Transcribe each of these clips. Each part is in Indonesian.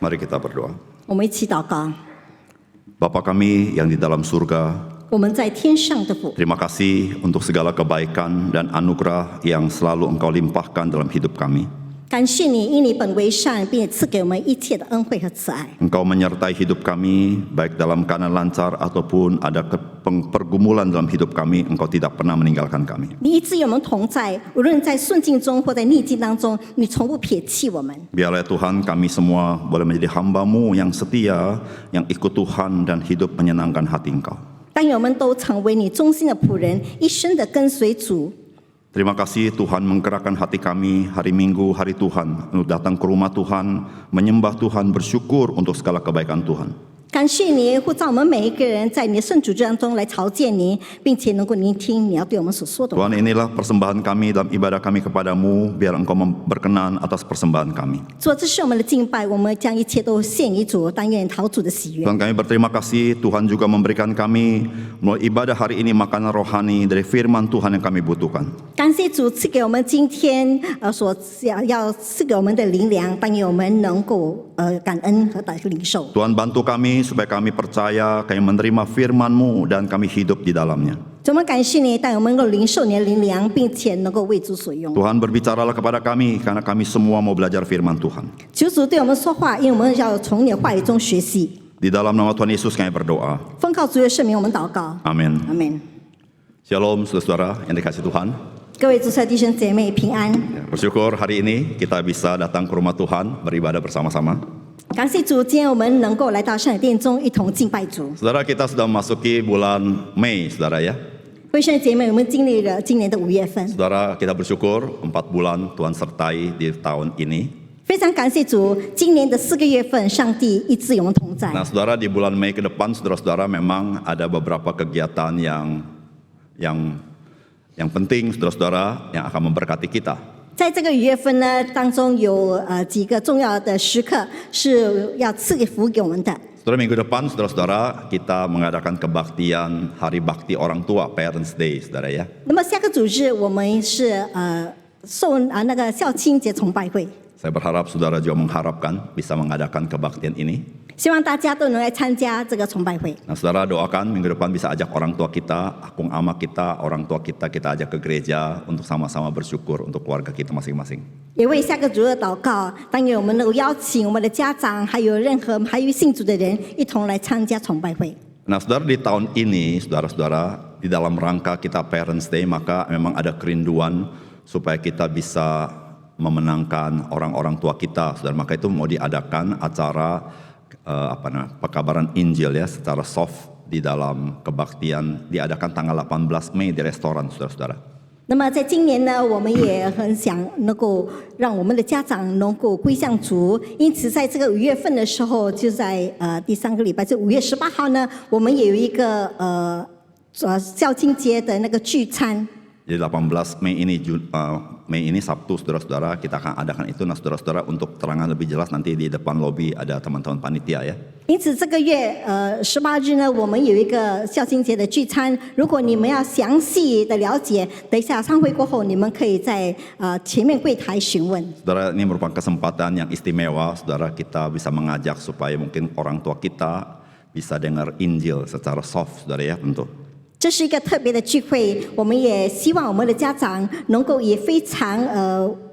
Mari kita berdoa. 我们一起祷告。 Bapa kami yang di dalam surga, 我们在天上的父， terima kasih untuk segala kebaikan dan anugerah yang selalu Engkau limpahkan dalam hidup kami. 感谢你，因你本为善，并且赐给我们一切的恩惠和慈爱。 Engkau menyertai hidup kami, baik dalam keadaan lancar ataupun ada pergumulan dalam hidup kami, Engkau tidak pernah meninggalkan kami. 你一直与我们同在，无论在顺境中或在逆境当中，你从不撇弃我们。 Biarlah Tuhan kami semua boleh menjadi hamba-Mu yang setia, yang ikut Tuhan dan hidup menyenangkan hati Engkau. 但愿我们都成为你忠心的仆人，一生的跟随主。 Terima kasih Tuhan menggerakkan hati kami hari Minggu, hari Tuhan, untuk datang ke rumah Tuhan, menyembah Tuhan, bersyukur untuk segala kebaikan Tuhan. 感谢你呼召我们每一个人在你的圣主当中来朝见你，并且能够聆听你要对我们所说的话。 Tuhan, inilah persembahan kami dalam ibadah kami kepadamu, biar Engkau berkenan atas persembahan kami. 主，这是我们的敬拜，我们将一切都献给主，但愿讨主的喜悦。 Tuhan, kami berterima kasih, Tuhan juga memberikan kami melalui ibadah hari ini makanan rohani dari firman Tuhan yang kami butuhkan. 感谢主赐给我们今天所要赐给我们的灵粮，但愿我们能够感恩和领受。 Tuhan, bantu kami supaya kami percaya, kami menerima firman-Mu dan kami hidup di dalamnya. 主，我们感谢你，但我们能够领受你的灵粮，并且能够为主所用。 Tuhan, berbicaralah kepada kami karena kami semua mau belajar firman Tuhan. 求主对我们说话，因为我们要从你的话语中学习。 Di dalam nama Tuhan Yesus kami berdoa. 奉靠主的圣名，我们祷告。 Amin. 阿门。 Shalom saudara-saudara yang dikasihi Tuhan. 各位主菜弟兄姐妹平安。 Bersyukur hari ini kita bisa datang ke rumah Tuhan beribadah bersama-sama. 感谢主，今天我们能够来到圣殿中一同敬拜主。 Saudara, kita sudah memasuki bulan Mei, saudara ya. 各位兄弟姐妹，我们经历了今年的5月份， Saudara, kita bersyukur 4 bulan Tuhan sertai di tahun ini. 非常感谢主，今年的4个月份，上帝一直与我们同在。 Nah, saudara, di bulan Mei ke depan, saudara-saudara, memang ada beberapa kegiatan yang penting, saudara-saudara, yang akan memberkati kita. 在这个5月份呢当中有几个重要的时刻是要赐给福给我们的。 Saudara, minggu depan, saudara-saudara, kita mengadakan kebaktian Hari Bakti Orang Tua, Parents Day, saudara ya. 那么下个主日我们是那个孝亲节崇拜会， Saya berharap saudara juga mengharapkan bisa mengadakan kebaktian ini. 希望大家都能来参加这个崇拜会。 Nah, saudara doakan minggu depan bisa ajak orang tua kita, akung ama kita, orang tua kita ajak ke gereja untuk sama-sama bersyukur untuk keluarga kita masing-masing. 也为下个主日祷告，但愿我们能够邀请我们的家长，还有还有信主的人一同来参加崇拜会。 Nah, saudara, di tahun ini, saudara-saudara, di dalam rangka kita Parents Day, maka memang ada kerinduan supaya kita bisa memenangkan orang-orang tua kita, saudara. Maka itu mau diadakan acara pekabaran Injil ya, secara soft di dalam kebaktian, diadakan tanggal 18 Mei di restoran, saudara-saudara. 那么在今年呢，我们也很想能够让我们的家长能够归向主，因此在这个5月份的时候，就在第3个礼拜，就5月18号呢，我们也有一个孝亲节的那个聚餐。 Jadi 18 Mei ini Sabtu, saudara-saudara, kita akan adakan itu. Nah, saudara-saudara, untuk terangan lebih jelas nanti di depan lobi ada teman-teman panitia ya. 因此这个月18日呢，我们有一个孝亲节的聚餐。如果你们要详细的了解，等一下参会过后，你们可以在前面柜台询问。 Saudara, ini merupakan kesempatan yang istimewa, saudara, kita bisa mengajak supaya mungkin orang tua kita bisa dengar Injil secara soft, saudara ya, tentu. 这是一个特别的聚会，我们也希望我们的家长能够以非常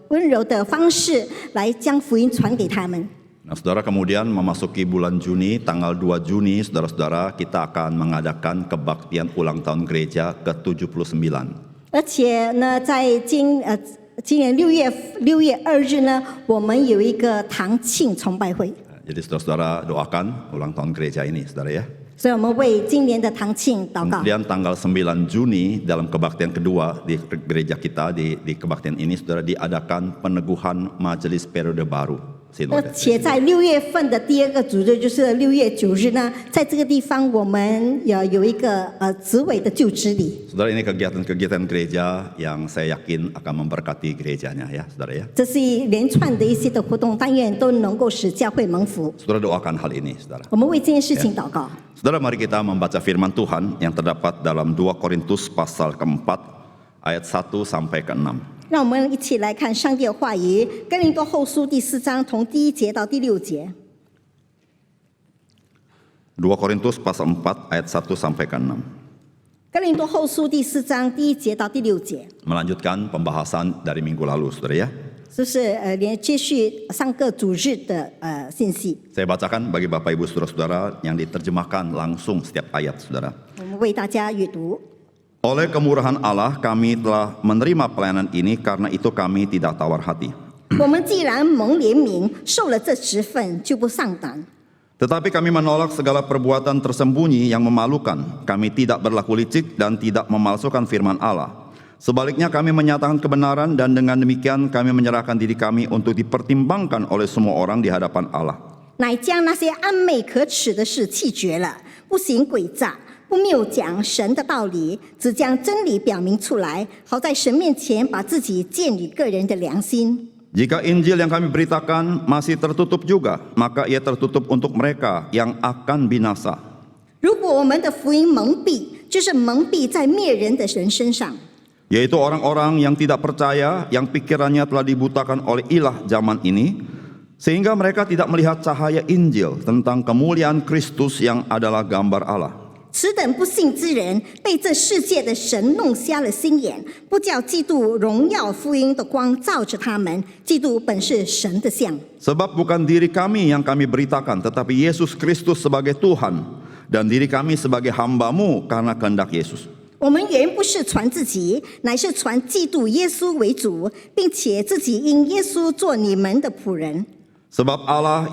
温柔的方式来将福音传给他们。 Nah, saudara, kemudian memasuki bulan Juni, tanggal 2 Juni, saudara-saudara, kita akan mengadakan kebaktian ulang tahun gereja ke-79. 而且呢，在今年6月2日呢，我们有一个堂庆崇拜会。 Jadi saudara-saudara doakan ulang tahun gereja ini, saudara ya. 所以我们为今年的堂庆祷告。 Kemudian tanggal 9 Juni dalam kebaktian kedua di gereja kita, di kebaktian ini, saudara, diadakan peneguhan majelis periode baru. 而且在6月份的第2个主日，就是6月9日呢，在这个地方我们有一个执委的就职礼。 Saudara, ini kegiatan-kegiatan gereja yang saya yakin akan memberkati gerejanya ya, saudara ya. 这是一连串的一些的活动，但愿都能够使教会蒙福。 Saudara, doakan hal ini, saudara. 我们为这件事情祷告。 Saudara, mari kita membaca firman Tuhan yang terdapat dalam 2 Korintus pasal ke-4 ayat 1 sampai ke-6. 让我们一起来看上帝的话语，《哥林多后书》第4章从第1节到第6节。2 Korintus pasal 4 ayat 1 sampai ke 6. 哥林多后书第4章第1节到第6节， Melanjutkan pembahasan dari minggu lalu, saudara ya. 是不是接续上个主日的信息？ Saya bacakan bagi Bapak Ibu saudara-saudara yang diterjemahkan langsung setiap ayat, saudara. 我们为大家阅读。 Oleh kemurahan Allah kami telah menerima pelayanan ini, karena itu kami tidak tawar hati. 我们既然蒙怜悯，受了这职分，就不上胆。 Tetapi kami menolak segala perbuatan tersembunyi yang memalukan. Kami tidak berlaku licik dan tidak memalsukan firman Allah. Sebaliknya kami menyatakan kebenaran, dan dengan demikian kami menyerahkan diri kami untuk dipertimbangkan oleh semua orang di hadapan Allah. 乃将那些暗昧可耻的事弃绝了，不行诡诈，不谬讲神的道理，只将真理表明出来，好在神面前把自己建立个人的良心。 Jika Injil yang kami beritakan masih tertutup juga, maka ia tertutup untuk mereka yang akan binasa. 如果我们的福音蒙蔽，就是蒙蔽在灭人的人身上。 Yaitu orang-orang yang tidak percaya, yang pikirannya telah dibutakan oleh ilah zaman ini, sehingga mereka tidak melihat cahaya Injil tentang kemuliaan Kristus yang adalah gambar Allah. 此等不信之人，被这世界的神弄瞎了心眼，不叫基督荣耀福音的光照着他们。基督本是神的像。 Sebab bukan diri kami yang kami beritakan, tetapi Yesus Kristus sebagai Tuhan, dan diri kami sebagai hamba-Mu karena kehendak Yesus. 我们原不是传自己，乃是传基督耶稣为主，并且自己因耶稣做你们的仆人。 Sebab Allah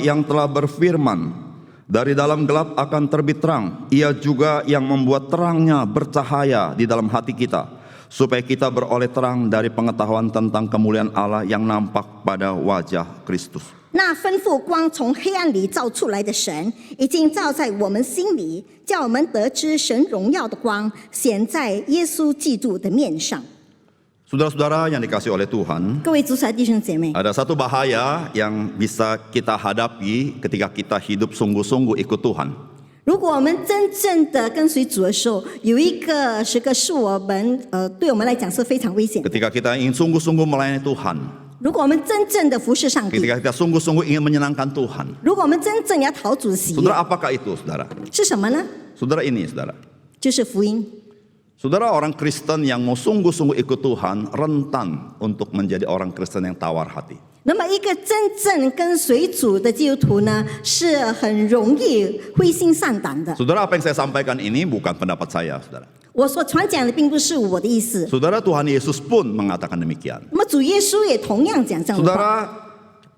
yang telah berfirman, dari dalam gelap akan terbit terang, Ia juga yang membuat terangnya bercahaya di dalam hati kita, supaya kita beroleh terang dari pengetahuan tentang kemuliaan Allah yang nampak pada wajah Kristus. 那吩咐光从黑暗里照出来的神，已经照在我们心里，叫我们得知神荣耀的光显在耶稣基督的面上。 Saudara-saudara yang dikasihi oleh Tuhan, 各位主才弟兄姐妹， ada satu bahaya yang bisa kita hadapi ketika kita hidup sungguh-sungguh ikut Tuhan. 如果我们真正的跟随主的时候，有一个时刻是我们对我们来讲是非常危险的。 Ketika kita ingin sungguh-sungguh melayani Tuhan, 如果我们真正的服侍上帝， ketika kita sungguh-sungguh ingin menyenangkan Tuhan. 如果我们真正要讨主的喜悦， Saudara, apakah itu, saudara? 是什么呢？ Saudara, ini, saudara. 就是福音。 Saudara, orang Kristen yang mau sungguh-sungguh ikut Tuhan rentan untuk menjadi orang Kristen yang tawar hati. 那么，一个真正跟随主的基督徒呢，是很容易灰心丧胆的。 Saudara, apa yang saya sampaikan ini bukan pendapat saya, saudara. 我所传讲的并不是我的意思， Saudara, Tuhan Yesus pun mengatakan demikian. 那么主耶稣也同样讲这样的话。 Saudara,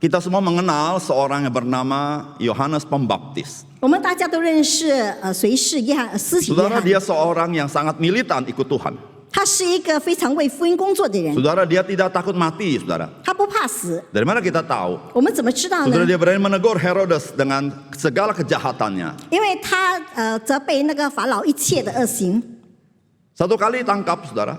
kita semua mengenal seorang yang bernama Yohanes Pembaptis. 我们大家都认识谁是施洗约 Saudara, 翰， dia seorang yang sangat militan ikut Tuhan. 他是一个非常为福音工作的人， Saudara, dia tidak takut mati, saudara. 他不怕死。 Dari mana kita tahu? 我们怎么知道 Saudara, 呢？ dia berani menegur Herodes dengan segala kejahatannya. 因为他责备那个法老一切的恶行。 Satu kali tangkap, saudara.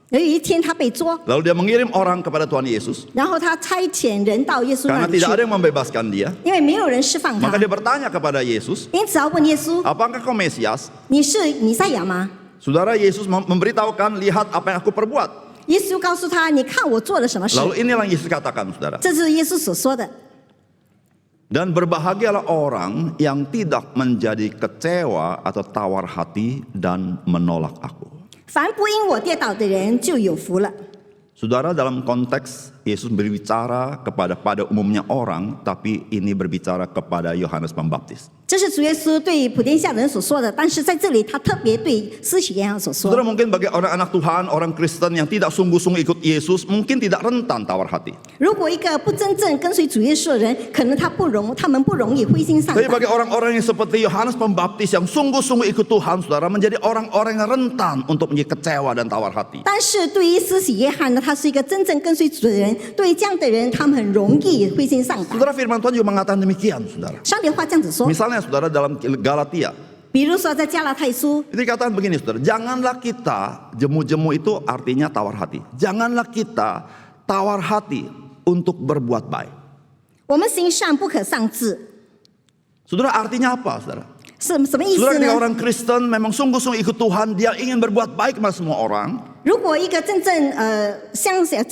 有一天他被捉， Lalu dia mengirim orang kepada Tuhan Yesus. 然后他差遣人到耶稣那 Karena 里去 tidak，ada yang membebaskan dia. 因为没有人释放他 Maka，dia bertanya kepada Yesus, 因此要问耶稣 apakah kau Mesias?：“ 你是弥赛亚吗 Saudara, Yesus memberitahukan, lihat apa yang aku perbuat.？” 耶稣告诉他：“你看我做了什么事。 Lalu inilah yang Yesus katakan, saudara. ”这是耶稣所说的。 Dan berbahagialah orang yang tidak menjadi kecewa atau tawar hati dan menolak aku. 凡不因我跌倒的人就有福了。 Saudara, dalam konteks Yesus berbicara pada umumnya orang, tapi ini berbicara kepada Yohanes Pembaptis. 这是主耶稣对普天下人所说的，但是在这里他特别对施洗约翰所说。 Saudara, mungkin bagi orang anak Tuhan, orang Kristen yang tidak sungguh-sungguh ikut Yesus, mungkin tidak rentan tawar hati. 如果一个不真正跟随主耶稣的人，可能他们不容易灰心丧 Tapi 胆。 bagi orang-orang yang seperti Yohanes Pembaptis yang sungguh-sungguh ikut Tuhan, saudara, menjadi orang-orang yang rentan untuk menjadi kecewa dan tawar hati. 但是对于施洗约翰呢，他是一个真正跟随主的人，对于这样的人，他们很容易灰心丧胆。 Saudara, firman Tuhan juga mengatakan demikian, saudara. 上帝话这样子说， Misalnya, saudara, dalam Galatia, 比如说在加拉太书， itu dikatakan begini, saudara. Janganlah kita, jemu-jemu itu artinya tawar hati. Janganlah kita tawar hati untuk berbuat baik. 我们行善不可丧志， Saudara, artinya apa, saudara? 什么意 Saudara, 思 ketika 呢？ orang Kristen memang sungguh-sungguh ikut Tuhan, dia ingin berbuat baik kepada semua orang. 如果一个真正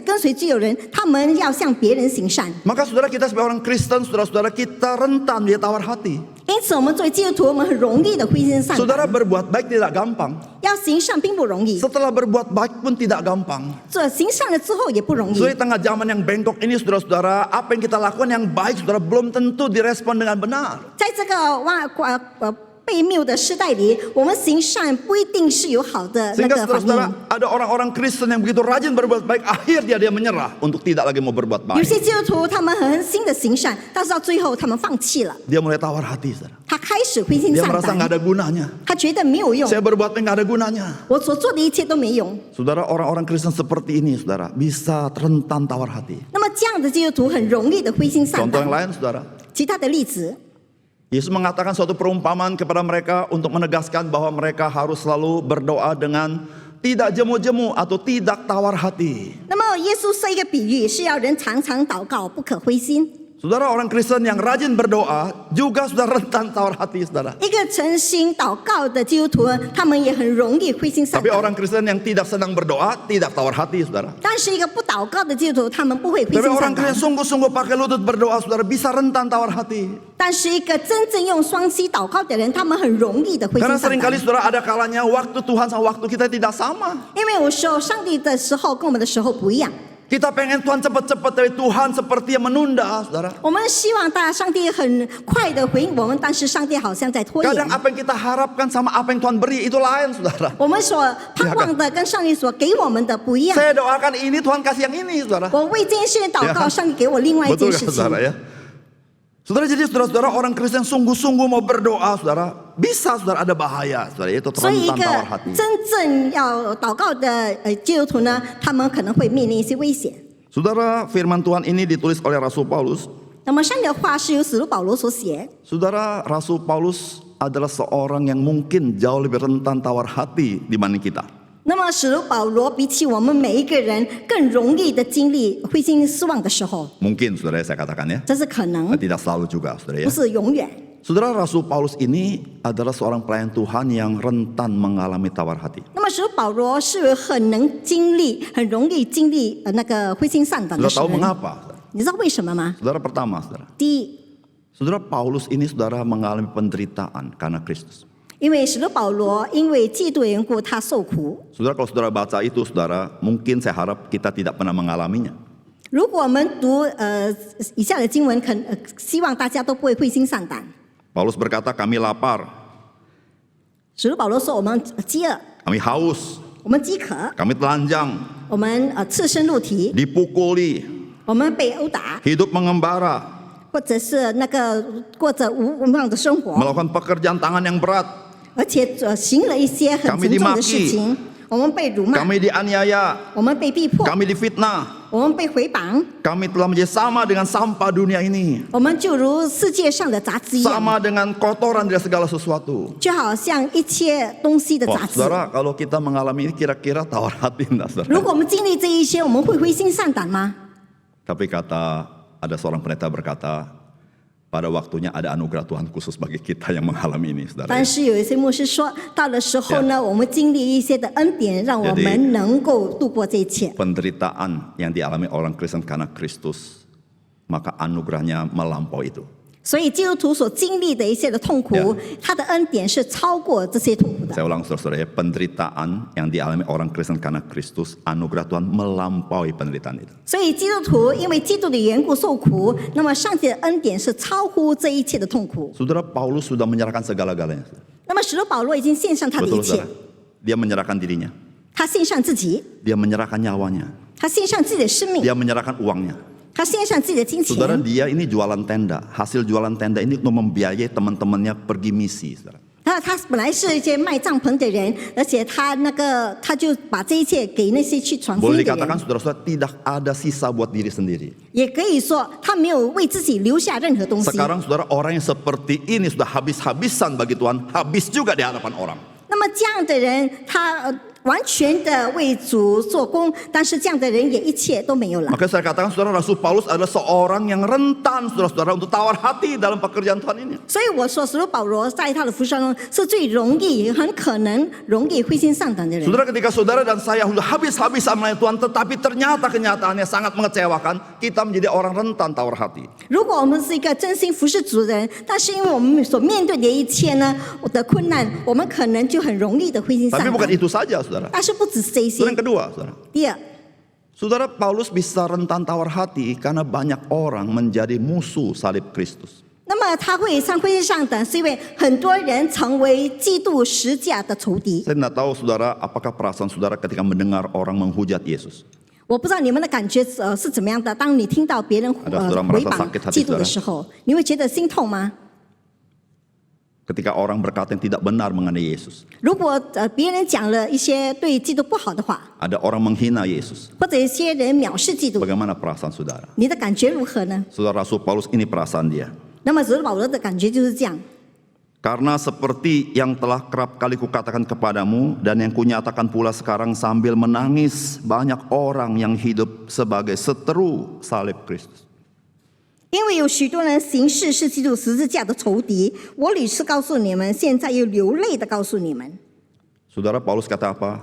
跟随基友人，他们要向别人行善， Maka saudara, kita sebagai orang Kristen, saudara-saudara kita rentan dia tawar hati. 因此，我们作为基督徒，我们很容易的灰心丧 Saudara 胆。 berbuat baik tidak gampang. 要行善并不容易， Setelah berbuat baik pun tidak gampang. 做行善了之后也不容易。 So di tengah zaman yang bengkok ini saudara-saudara, apa yang kita lakukan yang baik saudara belum tentu direspon dengan benar. 在这个悖谬的时代里，我们行善不一定是有好的那 Sehingga 个反 saudara-saudara 应。 ada orang-orang Kristen yang begitu rajin berbuat baik, akhirnya dia menyerah untuk tidak lagi mau berbuat 有 baik. 些基督徒他们很心的行善，但是到最后他们放弃了， Dia mulai tawar hati, saudara. 他开始灰心 Dia 丧 merasa nggak 胆， ada gunanya. 他觉得没有用， Saya berbuat baik nggak ada gunanya. 我所做的一切都没用。 Saudara, orang-orang Kristen seperti ini, saudara, bisa rentan tawar hati. 那么这样的基督徒很容易的灰心丧 Contoh yang 胆。 lain, saudara. 其他的例子， Yesus mengatakan suatu perumpamaan kepada mereka untuk menegaskan bahwa mereka harus selalu berdoa dengan tidak jemu-jemu atau tidak tawar hati. 那么耶稣设一个比喻，是要人常常祷告，不可灰心。 Saudara, orang Kristen yang rajin berdoa juga sudah rentan tawar hati, saudara. 一个诚心祷告的基督徒，他们也很容易灰心丧 Tapi 胆。 orang Kristen yang tidak senang berdoa, tidak tawar hati, saudara. 但是一个不祷告的基督徒，他们不会灰 Tapi 心 orang 丧 Kristen 胆。 sungguh-sungguh pakai lutut berdoa, saudara, bisa rentan tawar hati. 但是一个真正用双膝祷告的人，他们很容易的灰 Karena 心丧 seringkali 胆。 saudara ada kalanya waktu Tuhan sama waktu kita tidak sama. 因为有时候上帝的时候跟我们的时候不一样。 Kita pengen Tuhan cepat-cepat, tapi Tuhan seperti yang menunda, saudara. 我们希望上帝很快的回应我们，但是上帝好像在拖延。 Kadang apa yang kita harapkan sama apa yang Tuhan beri itu lain, saudara. 我们所盼望的跟上帝所给我们的不一样。 Saya doakan ini, Tuhan kasih yang ini, saudara. 我为这件事情祷告，上帝给我另外一 Betul 件 kan, 事情。 saudara ya? Saudara, jadi saudara-saudara orang Kristen sungguh-sungguh mau berdoa, saudara. Bisa, saudara, ada bahaya, saudara. Itu 所以一 rentan 个 tawar hati. 真正要祷告的基督徒呢，他们可能会面临一些危险。 Saudara, firman Tuhan ini ditulis oleh Rasul Paulus. 那么上帝的话是由使徒保罗所写。 Saudara, Rasul Paulus adalah seorang yang mungkin jauh lebih rentan tawar hati dibanding kita. 那么使徒保罗比起我们每一个人更容易的经历灰心失望的时候， Mungkin, saudara, saya katakan ya. 这是可能， Tidak selalu juga, saudara ya. 不是永远。 Saudara, Rasul Paulus ini adalah seorang pelayan Tuhan yang rentan mengalami tawar hati. 那么使徒保罗是很能经历、很容易经历那个灰心丧胆的 Saudara tahu 人。 mengapa? 你知道为什么吗？ Saudara, pertama, saudara. 第一， Saudara, Paulus ini saudara mengalami penderitaan karena Kristus. 因为使徒保罗因为嫉妒的缘故，他受苦。 Saudara, kalau saudara baca itu, saudara, mungkin saya harap kita tidak pernah mengalaminya. 如果我们读以下的经文，希望大家都不会灰心丧胆。 Paulus berkata, kami lapar, 使徒保罗说：“我们饥饿， kami haus, 我们饥渴， kami telanjang, 我们赤身露体， dipukuli, 我们被殴打， hidup mengembara, 或者是那个过着无望的生活， melakukan pekerjaan tangan yang berat, 而且行了一些很沉重的事情。我们被辱骂， kami dianiaya, 我们被逼迫， kami difitnah, 我们被毁谤， kami telah menjadi sama dengan sampah dunia ini, 我们就如世界上的杂质一样， sama dengan kotoran dari segala sesuatu. 就好像一切东西的 Wah, 杂质。 saudara, kalau kita mengalami ini kira-kira tawar hati enggak, 如 saudara? 果我们经历这一些，我们会灰心丧胆吗？ Tapi ada seorang pendeta berkata, pada waktunya ada anugerah Tuhan khusus bagi kita yang mengalami ini, saudara. 但是有一些牧师说，到的时候呢，我们经历一些的恩典，让我们能够度过这一切。 Penderitaan yang dialami orang Kristen karena Kristus, maka anugerahnya melampaui itu. 所以基督徒所经历的一些的痛苦，他的恩典是超过这些痛苦的。 Saya ulang saudara-saudara ya, penderitaan yang dialami orang Kristen karena Kristus, anugerah Tuhan melampaui penderitaan itu. 所以基督徒因为基督的缘故受苦，那么上帝的恩典是超乎这一切的痛苦。 Saudara, Paulus sudah menyerahkan segala-galanya. 那么使徒保罗已经献上他的一 Betul 切 saudara? Dia menyerahkan dirinya, 他献上自己， dia menyerahkan nyawanya, 他献上自己的生命， dia menyerahkan uangnya. 他献上自己的金 Saudara, 钱。 dia ini jualan tenda. Hasil jualan tenda ini untuk membiayai teman-temannya pergi misi, saudara. 他本来是一些卖帐篷的人，而且他就把这一切给那些去传福 Boleh 音的 dikatakan 人， saudara-saudara tidak ada sisa buat diri sendiri. 也可以说他没有为自己留下任何东西。 Sekarang saudara, orang yang seperti ini sudah habis-habisan bagi Tuhan, habis juga di hadapan orang. 那么这样的人，他完全的为主做工，但是这样的人也一切都没有了。 Maka saya katakan saudara, Rasul Paulus adalah seorang yang rentan saudara-saudara untuk tawar hati dalam pekerjaan Tuhan ini. 所以我说，使徒保罗在他的服饰中是最容易、很可能容易灰心丧胆的人。 Saudara, ketika saudara dan saya sudah habis-habisan melayani Tuhan, tetapi ternyata kenyataannya sangat mengecewakan, kita menjadi orang rentan tawar hati. 如果我们是一个真心服侍主的人，但是因为我们所面对的一切呢，我的困难，我们可能就很容易的灰心丧 Tapi bukan 胆。 itu saja, saudara. 但是不只是这 Saudara, 些 yang，kedua, saudara. 第二， Saudara, Paulus bisa rentan tawar hati karena banyak orang menjadi musuh salib Kristus. 那么他会上灰心丧胆，是因为很多人成为基督十架的仇敌。 Saya tidak tahu saudara, apakah perasaan saudara ketika mendengar orang menghujat Yesus. 我不知道你们的感觉是怎么样的。当你听到别人毁谤基督的时候，你会觉得心痛吗？ Ketika orang berkata yang tidak benar mengenai Yesus. 如果别人讲了一些对基督不好的话， Ada orang menghina Yesus. 或者一些人藐视基督， Bagaimana perasaan saudara? 你的感觉如何呢？ Saudara Rasul Paulus ini perasaan dia. 那么使徒保罗的感觉就是这样。 Karena seperti yang telah kerap kali kukatakan kepadamu dan yang kunyatakan pula sekarang sambil menangis, banyak orang yang hidup sebagai seteru salib Kristus. 因为有许多人行事是基督十字架的仇敌，我屡次告诉你们，现在又流泪的告诉你们。 Saudara Paulus kata apa?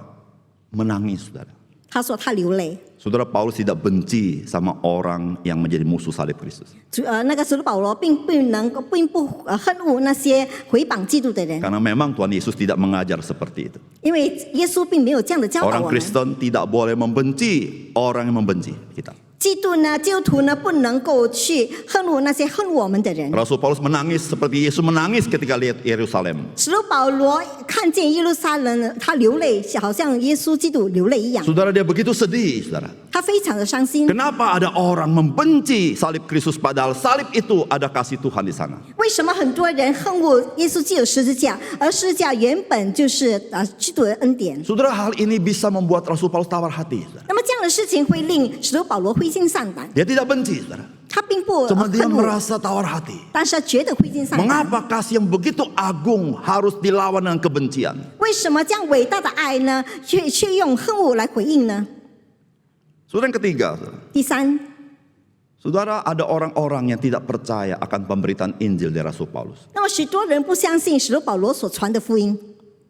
Menangis, saudara. 他说他流泪。 Saudara Paulus tidak benci sama orang yang menjadi musuh salib Kristus. 那个使徒保罗并不恨恶那些毁谤基督的人， Karena memang Tuhan Yesus tidak mengajar seperti itu. 因为耶稣并没有这样的教导 Orang 我们。 Kristen tidak boleh membenci orang yang membenci kita. 基督徒呢不能够去恨恶那些恨恶我们的人。 Rasul Paulus menangis seperti Yesus menangis ketika lihat Yerusalem. 使徒保罗看见耶路撒冷，他流泪，好像耶稣基督流泪一样。 Saudara, dia begitu sedih, saudara. 他非常的伤心。 Kenapa ada orang membenci salib Kristus padahal salib itu ada kasih Tuhan di sana? 为什么很多人恨恶耶稣基督十字架，而十字架原本就是基督的恩典？ Saudara, hal ini bisa membuat Rasul Paulus tawar hati, saudara. 那么这样的事情会令使徒保罗灰心丧胆， Dia tidak benci, saudara. 他并不 Cuma dia 恨恶， merasa tawar hati. 但是他觉得灰心丧胆。 Mengapa kasih yang begitu agung harus dilawan dengan kebencian? 为什么这样伟大的爱呢，却用恨恶来回应呢？ Saudara, yang ketiga, saudara. 第三， Saudara, ada orang-orang yang tidak percaya akan pemberitaan Injil dari Rasul Paulus. 那么许多人不相信使徒保罗所传的福音。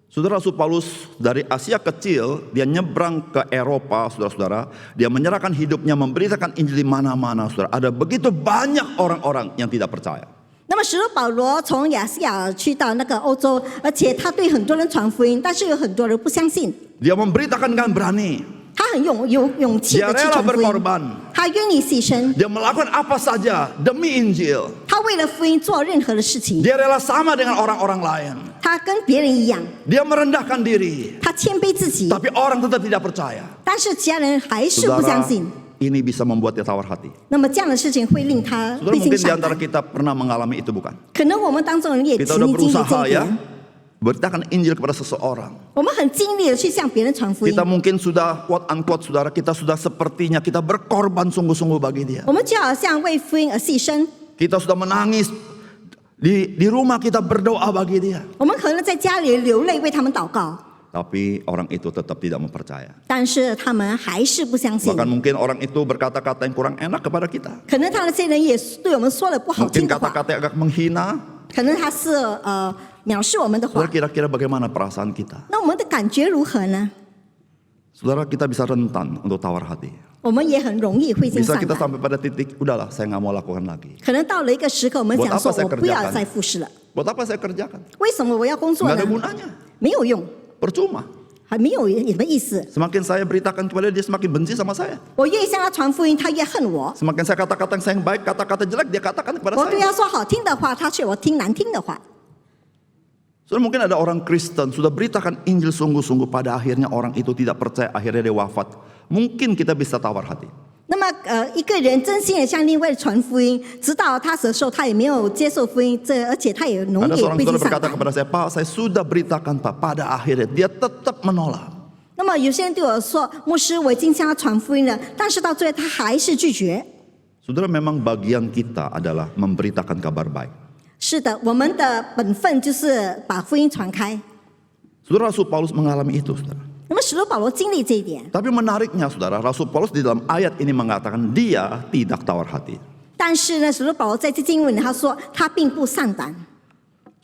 Saudara, Rasul Paulus dari Asia kecil, dia nyebrang ke Eropa, saudara-saudara. Dia menyerahkan hidupnya, memberitakan Injil di mana-mana, saudara. Ada begitu banyak orang-orang yang tidak percaya. 那么使徒保罗从亚细亚去到那个欧洲，而且他对很多人传福音，但是有很多人不相信。 Dia memberitakan dengan berani. 他很有勇气 Dia 的去 rela 传福音， berkorban. 他愿意牺牲， Dia melakukan apa saja demi Injil. 他为了福音做任何的事情， Dia rela sama dengan orang-orang lain. 他跟别人一样， Dia merendahkan diri. 他谦卑自己， Tapi orang tetap tidak percaya. 但是其他人还是不相 Saudara, 信。 ini bisa membuat dia tawar hati. 那么这样的事情会令他 Saudara, 灰心 mungkin di 丧 antara 胆。 kita pernah mengalami itu, bukan? 可能我们当中人也 Kita 曾 udah 经历这 berusaha 一 ya, 点， beritakan Injil kepada seseorang. 我们很尽力的去向别人传福音 Kita。mungkin sudah quote unquote, saudara, kita sudah sepertinya kita berkorban sungguh-sungguh bagi dia. 我们就好像为福音而牺牲， Kita sudah menangis di rumah, kita berdoa bagi dia. 我们可能在家里流泪为他们祷告， Tapi orang itu tetap tidak mempercaya. 但是他们还是不相信。 Bahkan mungkin orang itu berkata-kata yang kurang enak kepada kita. 可能他那些人也对我们说了不好 Mungkin 听的话， kata-kata yang agak menghina. 可能他是藐视我们的话 Saudara, kira-kira bagaimana perasaan kita? 那我们的感觉如何呢？ Saudara, kita bisa rentan untuk tawar hati. 我们也很容易灰心 Bisa 丧 kita 胆。 sampai pada titik, udahlah saya nggak mau lakukan lagi. 可能到了一个时刻，我们 Buat 想 apa 说， saya 我不要 kerjakan? 再服侍了。 Buat apa saya kerjakan? 为什么我要工作 Nggak 呢 ada？gunanya. 没有用， Percuma. 还没有什么意思。 Semakin saya beritakan kepada dia, semakin benci sama saya. 我越向他传福音，他越恨我。 Semakin saya kata-kata yang saya baik, kata-kata jelek dia katakan kepada 我对 saya. 他说好听的话，他却我听难听的话。 Saudara, mungkin ada orang Kristen sudah beritakan Injil sungguh-sungguh, pada akhirnya orang itu tidak percaya, akhirnya dia wafat. Mungkin kita bisa tawar hati. 那么一个人真心的向另外传福音，直到他死的时候，他也没有接受福音，而且他也容 Ada 易 seorang 灰心 saudara 丧 berkata 胆。 kepada saya, Pak, saya sudah beritakan Pak, pada akhirnya dia tetap menolak. 那么有些人对我说：“牧师，我已经向他传福音了，但是到最后他还是拒绝。” Saudara, memang bagian kita adalah memberitakan kabar baik. 是的，我们的本分就是把福音传开。 Saudara, Rasul Paulus mengalami itu, saudara. 那么使徒保罗经历这一点， Tapi menariknya saudara, Rasul Paulus di dalam ayat ini mengatakan dia tidak tawar hati. 但是呢，使徒保罗在这经文里他说他并不上胆。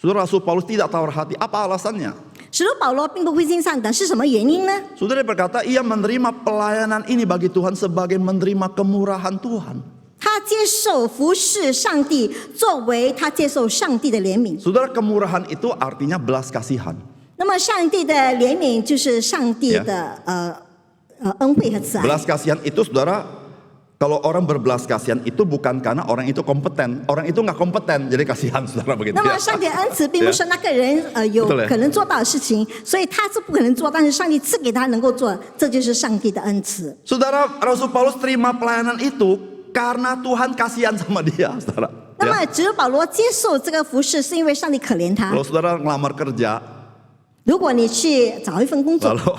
Saudara, Rasul Paulus tidak tawar hati. Apa alasannya? 使徒保罗并不灰心丧胆，是什么原因呢？ Saudara berkata ia menerima pelayanan ini bagi Tuhan sebagai menerima kemurahan Tuhan. 他接受服侍上帝，作为他接受上帝的怜悯。 Saudara, kemurahan itu artinya belas kasihan. 那么上帝的怜悯就是上帝的恩惠和慈爱。 Belas kasihan itu saudara, kalau orang berbelas kasihan itu bukan karena orang itu kompeten. Orang itu nggak kompeten, jadi kasihan saudara begitu 那么 ya. 上帝的恩慈并不是那个人有可能做到的事情，所以他是不可能做，但是上帝赐给他能够做，这就是上帝的恩慈。 Saudara, Rasul Paulus terima pelayanan itu karena Tuhan kasihan sama dia, saudara. 那么只有保罗接受这个服侍，是因为上帝可怜他。 Kalau saudara ngelamar kerja, 如果你去找一份工作， lalu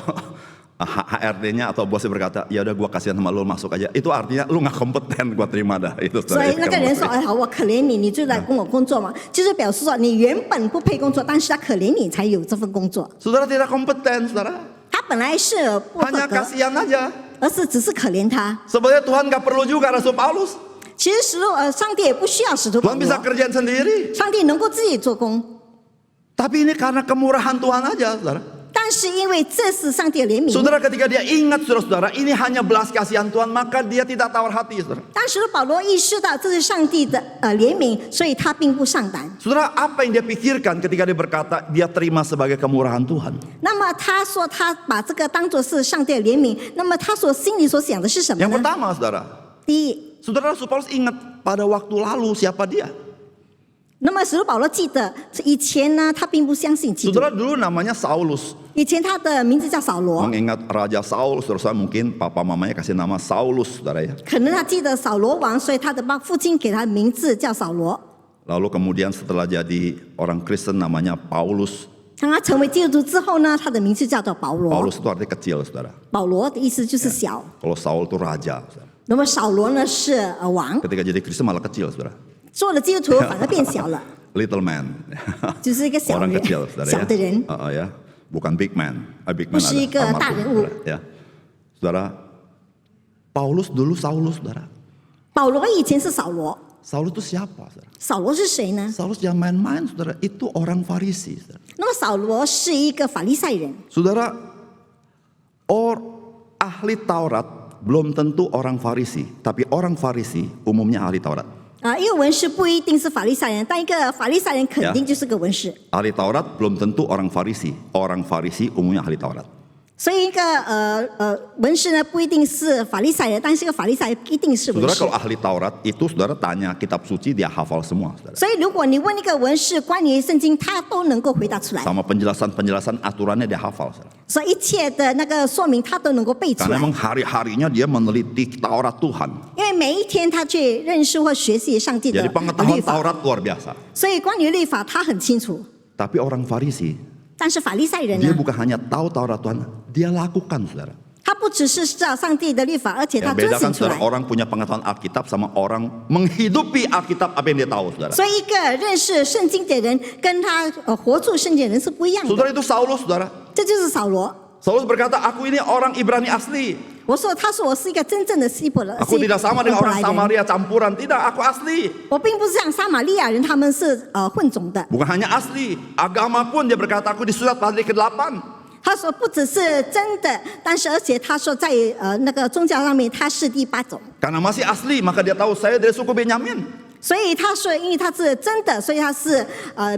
HRD-nya atau bosnya berkata, ya udah gua kasihan sama lu, masuk aja. Itu artinya lu nggak kompeten, gua terima dah. Itu 所 saudara. 以那个人说：“哎，好，我可怜你，你就来跟我工作嘛。”就是表示说你原本不配工作，但是他可怜你才有这份工作。 Saudara tidak kompeten, saudara. 他本来是不合 Hanya 格， kasihan aja. 而是只是可怜他。 Sebenarnya Tuhan nggak perlu juga Rasul Paulus. 其实上帝也不需要使徒保 Tuhan bisa 罗， kerjain sendiri. 上帝能够自己做工。 Tapi ini karena kemurahan Tuhan aja, saudara. 但是因为这是上帝的怜悯， Saudara, ketika dia ingat saudara-saudara, ini hanya belas kasihan Tuhan, maka dia tidak tawar hati, saudara. 当时保罗意识到这是上帝的怜悯，所以他并不上胆。 Saudara, apa yang dia pikirkan ketika dia berkata dia terima sebagai kemurahan Tuhan? 那么他说他把这个当作是上帝的怜悯，那么他心里所想的是什么 Yang 呢？ pertama, saudara, 第一， saudara Rasul Paulus ingat pada waktu lalu siapa dia? 那么使徒保罗记得以前呢，他并不相信基督。 Saudara dulu namanya Saulus. 以前他的名字叫扫罗， Mengingat Raja Saul, saudara mungkin papa mamanya kasih nama Saulus, saudara ya. 可能他记得扫罗王，所以他的父亲给他的名字叫扫罗。 Lalu kemudian setelah jadi orang Kristen namanya Paulus. 当他成为基督徒之后呢，他的名字叫做保罗。 Paulus itu artinya kecil, saudara. 保罗的意思就是小， Kalau Saul itu raja, saudara. 那么扫罗呢是王， Ketika jadi Kristen malah kecil, saudara. 做了基督徒反而变小了， Little man. 就是一个小 Orang 人 kecil, saudara 小 ya. 的人， Ya. Bukan big man. Big man 不是一个 ada 大人物。 almarhum, saudara, ya. Saudara, Paulus dulu Saulus, saudara. 保罗以前是扫罗， Saulus itu siapa, saudara? 扫罗是谁呢？ Saulus jangan main-main, saudara. Itu orang Farisi, saudara. 那么扫罗是一个法利赛人， Saudara, ahli Taurat belum tentu orang Farisi, tapi orang Farisi umumnya ahli Taurat. 一个文士不一定是法利赛人，但一个法利赛人肯定就是个文士。 Ahli Taurat belum tentu orang Farisi, orang Farisi umumnya ahli Taurat. 所以一个文士呢不一定是法利赛人，但是一个法利赛人一定是文 Saudara 士 kalau。ahli Taurat itu saudara tanya kitab suci dia hafal semua, saudara. 所以如果你问一个文士关于圣经，他都能够回答出来。 Sama penjelasan-penjelasan aturannya dia hafal, saudara. 所以一切的那个说明他都能够背出 Karena 来， memang hari-harinya dia meneliti Taurat Tuhan. 因为每一天他去认识或学习上帝的 Jadi 律 pengetahuan 法， Taurat luar biasa. 所以关于律法他很清楚。 Tapi orang Farisi, 但是法利赛人 dia 呢， bukan hanya tahu Taurat Tuhan, dia lakukan, saudara. 他不只是知道上帝的律法，而且 Yang 他遵 bedakan 行出 saudara 来。 orang punya pengetahuan Alkitab sama orang menghidupi Alkitab apa yang dia tahu, saudara. 所以一个认识圣经的人，跟他活出圣经的人是不一样的。 Saudara itu Saulus, saudara. 这就是扫罗。 Saulus berkata, aku ini orang Ibrani asli. 他说我是一个真正的希伯来 Aku tidak sama dengan 希伯 orang 来人， Samaria campuran. Tidak, aku asli. 我并不是像撒玛利亚人，他们是混种的。 Bukan hanya asli, agama pun dia berkata, aku di surat pasal ke-8. 他说不只是真的，但是而且他说在那个宗教上面他是第8种。 Karena masih asli, maka dia tahu saya dari suku Benyamin. 所以他说，因为他是真的，所以他是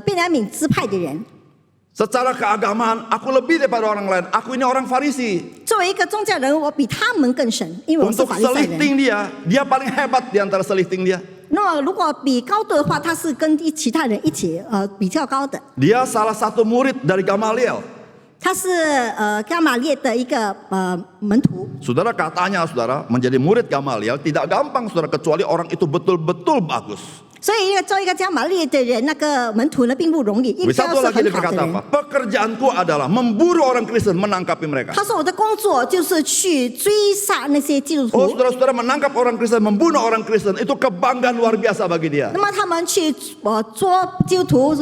便雅悯支派的人。 Secara keagamaan, aku lebih daripada orang lain. Aku ini orang Farisi. 作为一个宗教人物，我比他们更神，因为我是 Untuk 法利赛人。 selihting dia paling hebat di antara selihting dia. 那么如果比高度的话，他是跟其他人一起比较高的。 Dia salah satu murid dari Gamaliel. 他是加玛列的一个门徒。 Saudara katanya, saudara, menjadi murid Gamaliel tidak gampang, saudara, kecuali orang itu betul-betul bagus. 所以做一个叫玛利的人，那个门徒呢并不容易，应该 Satu 是 lagi dia 很好的 berkata 人 apa? Pekerjaanku adalah memburu orang Kristen, menangkapi mereka. 他说我的工作就是去追杀那些基督 Oh 徒。 saudara-saudara, menangkap orang Kristen, membunuh orang Kristen, itu kebanggaan luar biasa bagi dia. 那么他们去捉基督徒，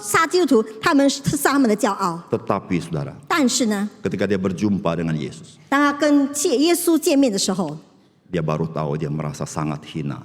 杀基督徒，是他们的骄傲。 Tetapi saudara, 但是呢， ketika dia berjumpa dengan Yesus, 当他跟耶稣见面的时候， dia baru tahu dia merasa sangat hina.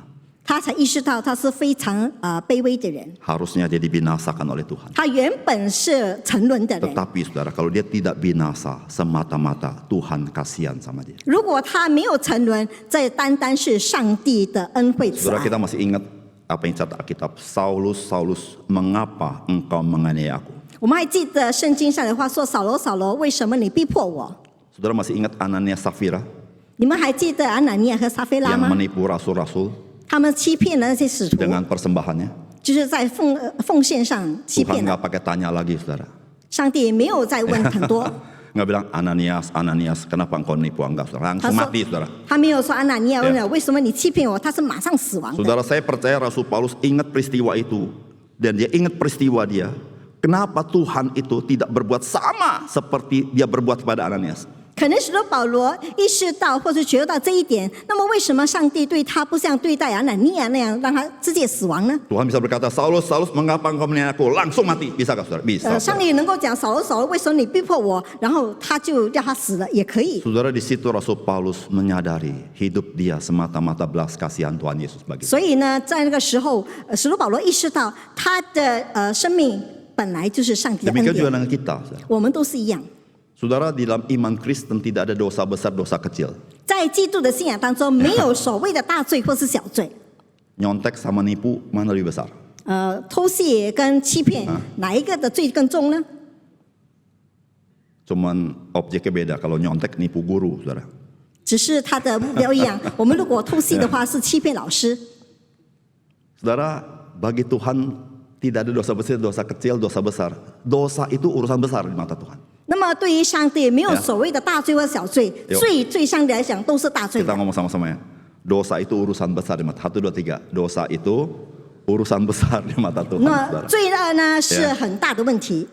他才意识到他是非常卑微的人。 Harusnya dia dibinasakan oleh Tuhan. 他原本是沉沦的人， Tetapi saudara, kalau dia tidak binasa, semata-mata Tuhan kasihan sama dia. 如果他没有沉沦，这单单是上帝的恩惠慈 Saudara, 爱。 kita masih ingat apa yang catat Alkitab, Saulus, Saulus, mengapa engkau menganiaya aku? 我们还记得圣经上的话说：“扫罗，扫罗，为什么你逼迫我 Saudara masih ingat Ananias Safira？” 你们还记得安拿尼亚和撒菲拉 yang 吗？ menipu rasul-rasul 他们欺骗了那些使徒， dengan persembahannya. 就是在奉献上欺 Tuhan 骗了。 nggak pakai tanya lagi, saudara. 上帝没有再问很多， Nggak bilang Ananias, Ananias, kenapa engkau nipu enggak, saudara? 他 Langsung 说 mati, saudara. 他没有说安拿尼亚问了为什么你欺骗我，他是马上死亡的。 Saudara, saya percaya Rasul Paulus ingat peristiwa itu dan dia ingat peristiwa dia. Kenapa Tuhan itu tidak berbuat sama seperti dia berbuat kepada Ananias? 可能使徒保罗意识到或者觉悟到这一点，那么为什么上帝对他不像对待安拿尼亚那样让他直接死亡呢？ Tuhan bisa berkata, Saulus, Saulus, mengapa engkau menganiaya aku? Langsung mati. Bisa nggak, saudara? Bisa. 上帝能够讲扫罗，扫罗，为什么你逼迫我？然后他就让他死了，也可以。 Saudara, di situ Rasul Paulus menyadari hidup dia semata-mata belas kasihan Tuhan Yesus bagi. 所以呢，在那个时候，使徒保罗意识到他的生命本来就是上帝的恩 Demikian juga 典， dengan kita, saudara. 我们都是一样。 Saudara, di dalam iman Kristen tidak ada dosa besar, dosa kecil. 在基督的信仰当中，没有所谓的大罪或是小罪。 Nyontek sama nipu, mana lebih besar? 偷窃跟欺骗，哪一个的罪更重呢？ Cuman objeknya beda. Kalau nyontek nipu guru, saudara. 只是他的目标一样。我们如果偷窃的话，是欺骗老师。 Saudara, bagi Tuhan tidak ada dosa besar, dosa kecil, dosa besar. Dosa itu urusan besar di mata Tuhan. 那么对于上帝，没有所谓的大罪或小罪，罪对上帝来讲都是大罪。 Kita ngomong sama-sama ya. Dosa itu urusan besar di mata. 1, 2, 3. Dosa itu urusan besar di mata Tuhan. 那 Saudara. 罪恶呢是很大的问题。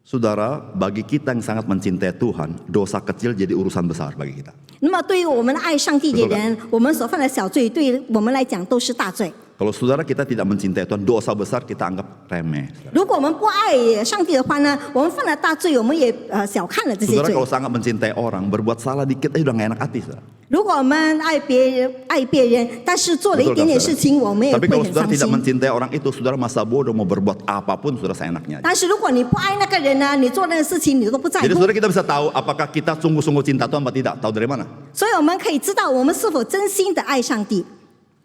Saudara, bagi kita yang sangat mencintai Tuhan, dosa kecil jadi urusan besar bagi kita. 那么对于我们爱上帝的人，我们所犯的小罪，对我们来讲都是大罪。 Kalau saudara kita tidak mencintai Tuhan, dosa besar kita anggap remeh. 如果我们不爱上帝的话呢，我们犯了大罪，我们也小看了这些 Saudara 罪。 kalau sangat mencintai orang, berbuat salah dikit aja udah gak enak hati, saudara. 如果我们爱别人，但是做了一点点事情，我们也 Tapi 会 kalau 很 saudara 伤 tidak 心。 mencintai orang itu, saudara masa bodoh mau berbuat apapun, saudara seenaknya aja. 但是如果你不爱那个人呢，你做那个事情你都不在 Jadi 乎， saudara kita bisa tahu apakah kita sungguh-sungguh cinta Tuhan atau tidak. Tahu dari mana? 所以我们可以知道我们是否真心的爱上帝。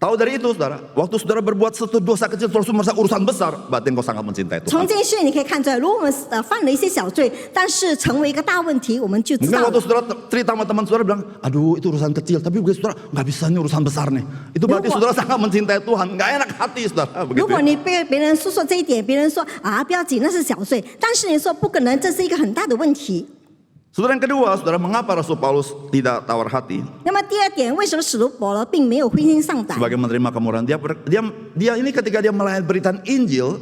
Tahu dari itu, saudara. Waktu saudara berbuat satu dosa kecil terus merasa urusan besar, berarti engkau sangat mencintai 从 Tuhan. 这件事你可以看出来，如果我们犯了一些小罪，但是成为一个大问题，我们就知 Mungkin 道 waktu saudara cerita sama teman saudara bilang, aduh itu urusan kecil, tapi gue saudara nggak bisa nih urusan besar nih. Itu berarti saudara sangat mencintai Tuhan, nggak enak hati saudara. 如 Begitu 果 ya? 你被别人诉说这一点，别人说啊不要紧，那是小罪，但是你说不可能，这是一个很大的问题。 Saudara yang kedua, saudara, mengapa Rasul Paulus tidak tawar hati? 那么第二点，为什么使徒保罗并没有灰心丧胆？ Sebagai menerima kemurahan, dia ini ketika dia melayani beritaan Injil,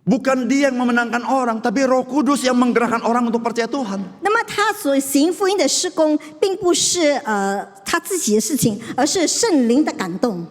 bukan dia yang memenangkan orang, tapi Roh Kudus yang menggerakkan orang untuk percaya Tuhan. 那么他所行福音的事工，并不是他自己的事情，而是圣灵的感动。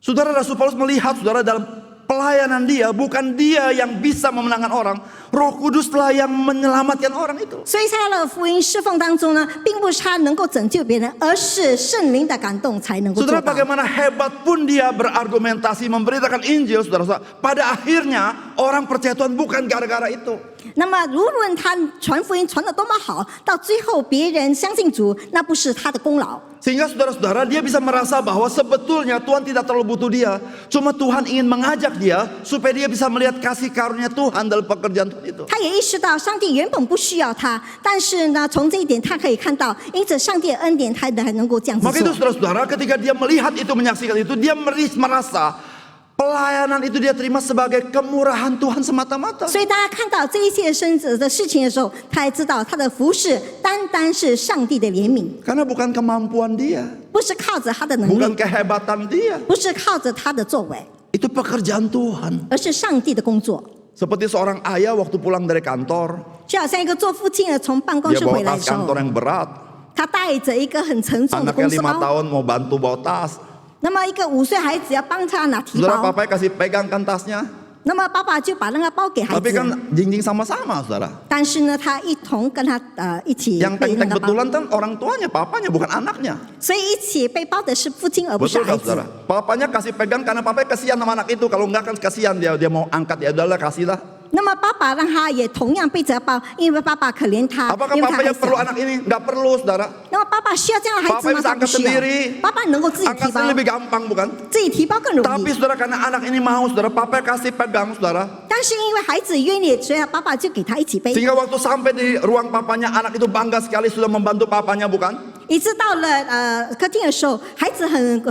Saudara, Rasul Paulus melihat saudara dalam pelayanan dia, bukan dia yang bisa memenangkan orang, Roh Kuduslah yang menyelamatkan orang itu. 所以在他的福音侍奉当中呢，并不是他能够拯救别人，而是圣灵的感动才能够做 Saudara, 到。 bagaimana hebat pun dia berargumentasi memberitakan Injil, saudara, pada akhirnya orang percaya Tuhan bukan gara-gara itu. 那么，无论他传福音传得多么好，到最后别人相信主，那不是他的功劳。 Sehingga saudara-saudara dia bisa merasa bahwa sebetulnya Tuhan tidak terlalu butuh dia. Cuma Tuhan ingin mengajak dia supaya dia bisa melihat kasih karunia Tuhan dalam pekerjaan Tuhan itu. 他也意识到上帝原本不需要他，但是呢，从这一点他可以看到，因着上帝的恩典，他还能够这样子 Maka itu 做。 saudara-saudara ketika dia melihat itu, menyaksikan itu, dia merasa pelayanan itu dia terima sebagai kemurahan Tuhan semata-mata. 所以大家看到这一切的事情的时候，他也知道他的服事单单是上帝的怜悯， Karena bukan kemampuan dia, 不是靠着他的能 bukan 力， kehebatan dia. 不是靠着他的作为， Itu pekerjaan Tuhan. 而是上帝的工作。 Seperti seorang ayah waktu pulang dari kantor, 就好像一个做父亲的从办公 dia 室 bawa 回来 tas 的时候 kantor，yang berat. 他带着一个很沉重的 Anaknya 公司 5 包， tahun mau bantu bawa tas. 那么一个5岁孩子要帮他拿提 Saudara 包， papa kasih pegangkan tasnya. 那么爸爸就把那个包给孩 Tapi 子， kan jinjing sama-sama, saudara. 但是呢，他一同跟他一起 Yang 背那 tek-tek 个包， betulan kan orang tuanya, papanya bukan anaknya. 所以一起背包的是父亲而不是 Betul 孩 kan 子 saudara? Papanya kasih pegang karena papanya kasihan sama anak itu. Kalau enggak kan kasihan dia mau angkat, ya udahlah kasihlah. 那么爸爸让他也同样背着包，因为爸爸可怜他， Apakah 因为他还 papanya 小 perlu。anak ini? Enggak perlu, saudara. 那么爸爸需要这样的孩 Papa 子吗？ bisa 他不 angkat 需要 sendiri. 爸爸能够自己提 Angkat 包 sendiri，lebih gampang bukan? 自己提包更容 Tapi 易。 saudara karena anak ini mau, saudara, papa kasih pegang, saudara. 但是因为孩子愿意，所以爸爸就给他一起背。 Sehingga waktu sampai di ruang papanya, anak itu bangga sekali sudah membantu papanya, bukan? 一直到了客厅的时候，孩子很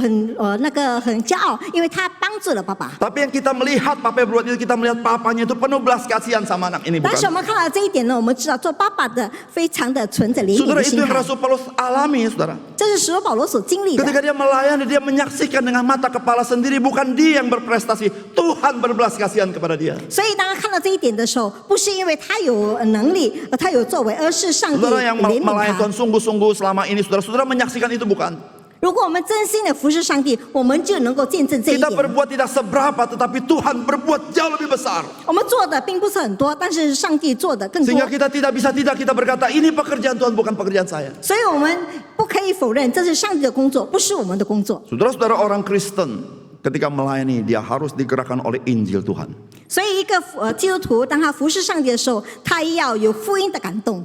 骄傲，因为他帮助了爸爸。 Tapi yang kita melihat papa berbuat itu, kita melihat papanya itu penuh belas kasihan sama anak ini, 但是我 bukan? 们看到这一点呢，我们知道做爸爸的非常的存着怜悯 Saudara, 的 itu 心 yang 态， Rasul Paulus alami, saudara. 这是使徒保罗所经历的。 Ketika dia melayani, dia menyaksikan dengan mata kepala sendiri, bukan dia yang berprestasi, Tuhan berbelas kasihan kepada dia. 所以当他看到这一点的时候，不是因为他有能力，他有作为，而是上帝 Saudara yang 怜悯 melayani 他 Tuhan。sungguh-sungguh selama ini, saudara menyaksikan itu bukan? 如果我们真心的服侍上帝，我们就能够见证这一 Kita 点。 berbuat tidak seberapa, tetapi Tuhan berbuat jauh lebih besar. 我们做的并不是很多，但是上帝做的更多 Sehingga。kita tidak bisa tidak kita berkata, ini pekerjaan Tuhan bukan pekerjaan saya. 所以我们不可以否认，这是上帝的工作，不是我们的工作。 Saudara-saudara orang Kristen, ketika melayani, dia harus digerakkan oleh Injil Tuhan. 所以一个基督徒，当他服侍上帝的时候，他要有福音的感动，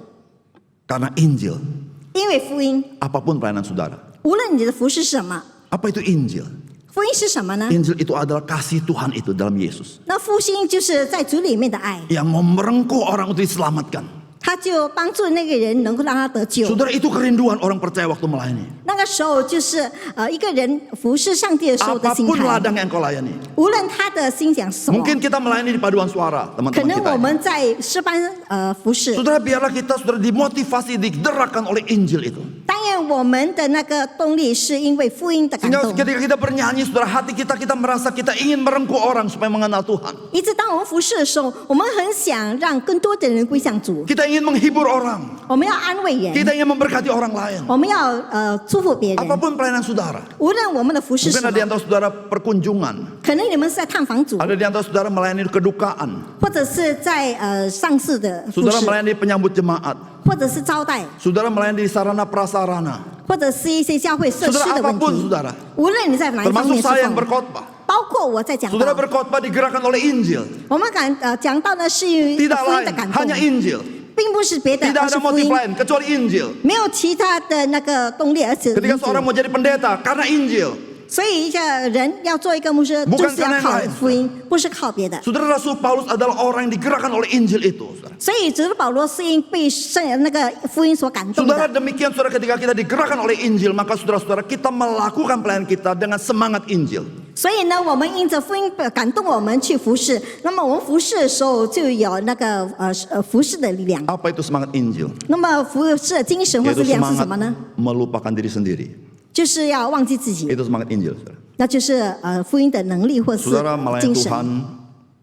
Karena Injil, 因为福音， apapun pelayanan saudara. 无论你的服侍是什么， Apa itu Injil? 福音是什么呢？ Injil itu adalah kasih Tuhan itu dalam Yesus. 那福音就是在主里面的爱， Yang mau merengkuh orang untuk diselamatkan. 他就帮助那个人能够让他得救。 Saudara, itu kerinduan orang percaya waktu melayani. 那个时候就是一个人服侍上帝的时候的心 Apapun 态， ladang yang kau layani. 无论他的心想是什么， Mungkin kita melayani di paduan suara, 可 teman-teman 能 kita 我 ini. 们在诗班服侍， Saudara, biarlah kita saudara dimotivasi, digerakkan oleh Injil itu. 但愿我们的那个动力是因为福音的感 Sehingga 动。 ketika kita bernyanyi, saudara, hati kita merasa kita ingin merengkuh orang supaya mengenal Tuhan. 一直当我们服侍的时候，我们很想让更多的人归向主， Kita ingin menghibur orang. 我们要安慰人， Kita ingin memberkati orang lain. 我们要祝福别人。 Apapun pelayanan saudara. 无论我们的服侍是 Mungkin 什 ada di 么， antara saudara perkunjungan. 可能你们是在探访组， Ada di antara saudara melayani kedukaan. 或者是在上市的服 Saudara 侍， melayani penyambut jemaat. 或者是招待， Saudara melayani di sarana prasarana. 或者是一些教会设施 Saudara 的问 apapun 题。 saudara. 无论你在哪一方 Termasuk 面侍 saya yang 奉， berkhotbah. 包括我在讲 Saudara 道， berkhotbah digerakkan oleh Injil. 我们讲到的是福 Tidak 音的 lain, 感 hanya 动， Injil. 并不是别的， Tidak 而是 ada 福音 motif，lain kecuali Injil. 没有其他的那个动力，而且 Ketika seorang mau jadi pendeta, karena Injil. 所以一个人要做一个牧师， Bukan 就是要 karena yang 靠 lain. 福音，不是靠别的。 Saudara, Rasul Paulus adalah orang yang digerakkan oleh Injil itu. Saudara. 所以，只是保罗是因被那个福音所感动 Saudara, 的。 demikian saudara, ketika kita digerakkan oleh Injil, maka saudara-saudara kita melakukan pelayanan kita dengan semangat Injil. 所以呢，我们因着福音感动我们去服侍，那么我们服侍的时候就有那个服侍的力量。 Apa itu semangat Injil? 那么服侍的精神或 Yaitu 是力量是什 semangat 么呢？ melupakan diri sendiri. 就是要忘记自己， Itu semangat Injil. Saudara, 那就是福音的能力或是 saudara melayani 精神。 Tuhan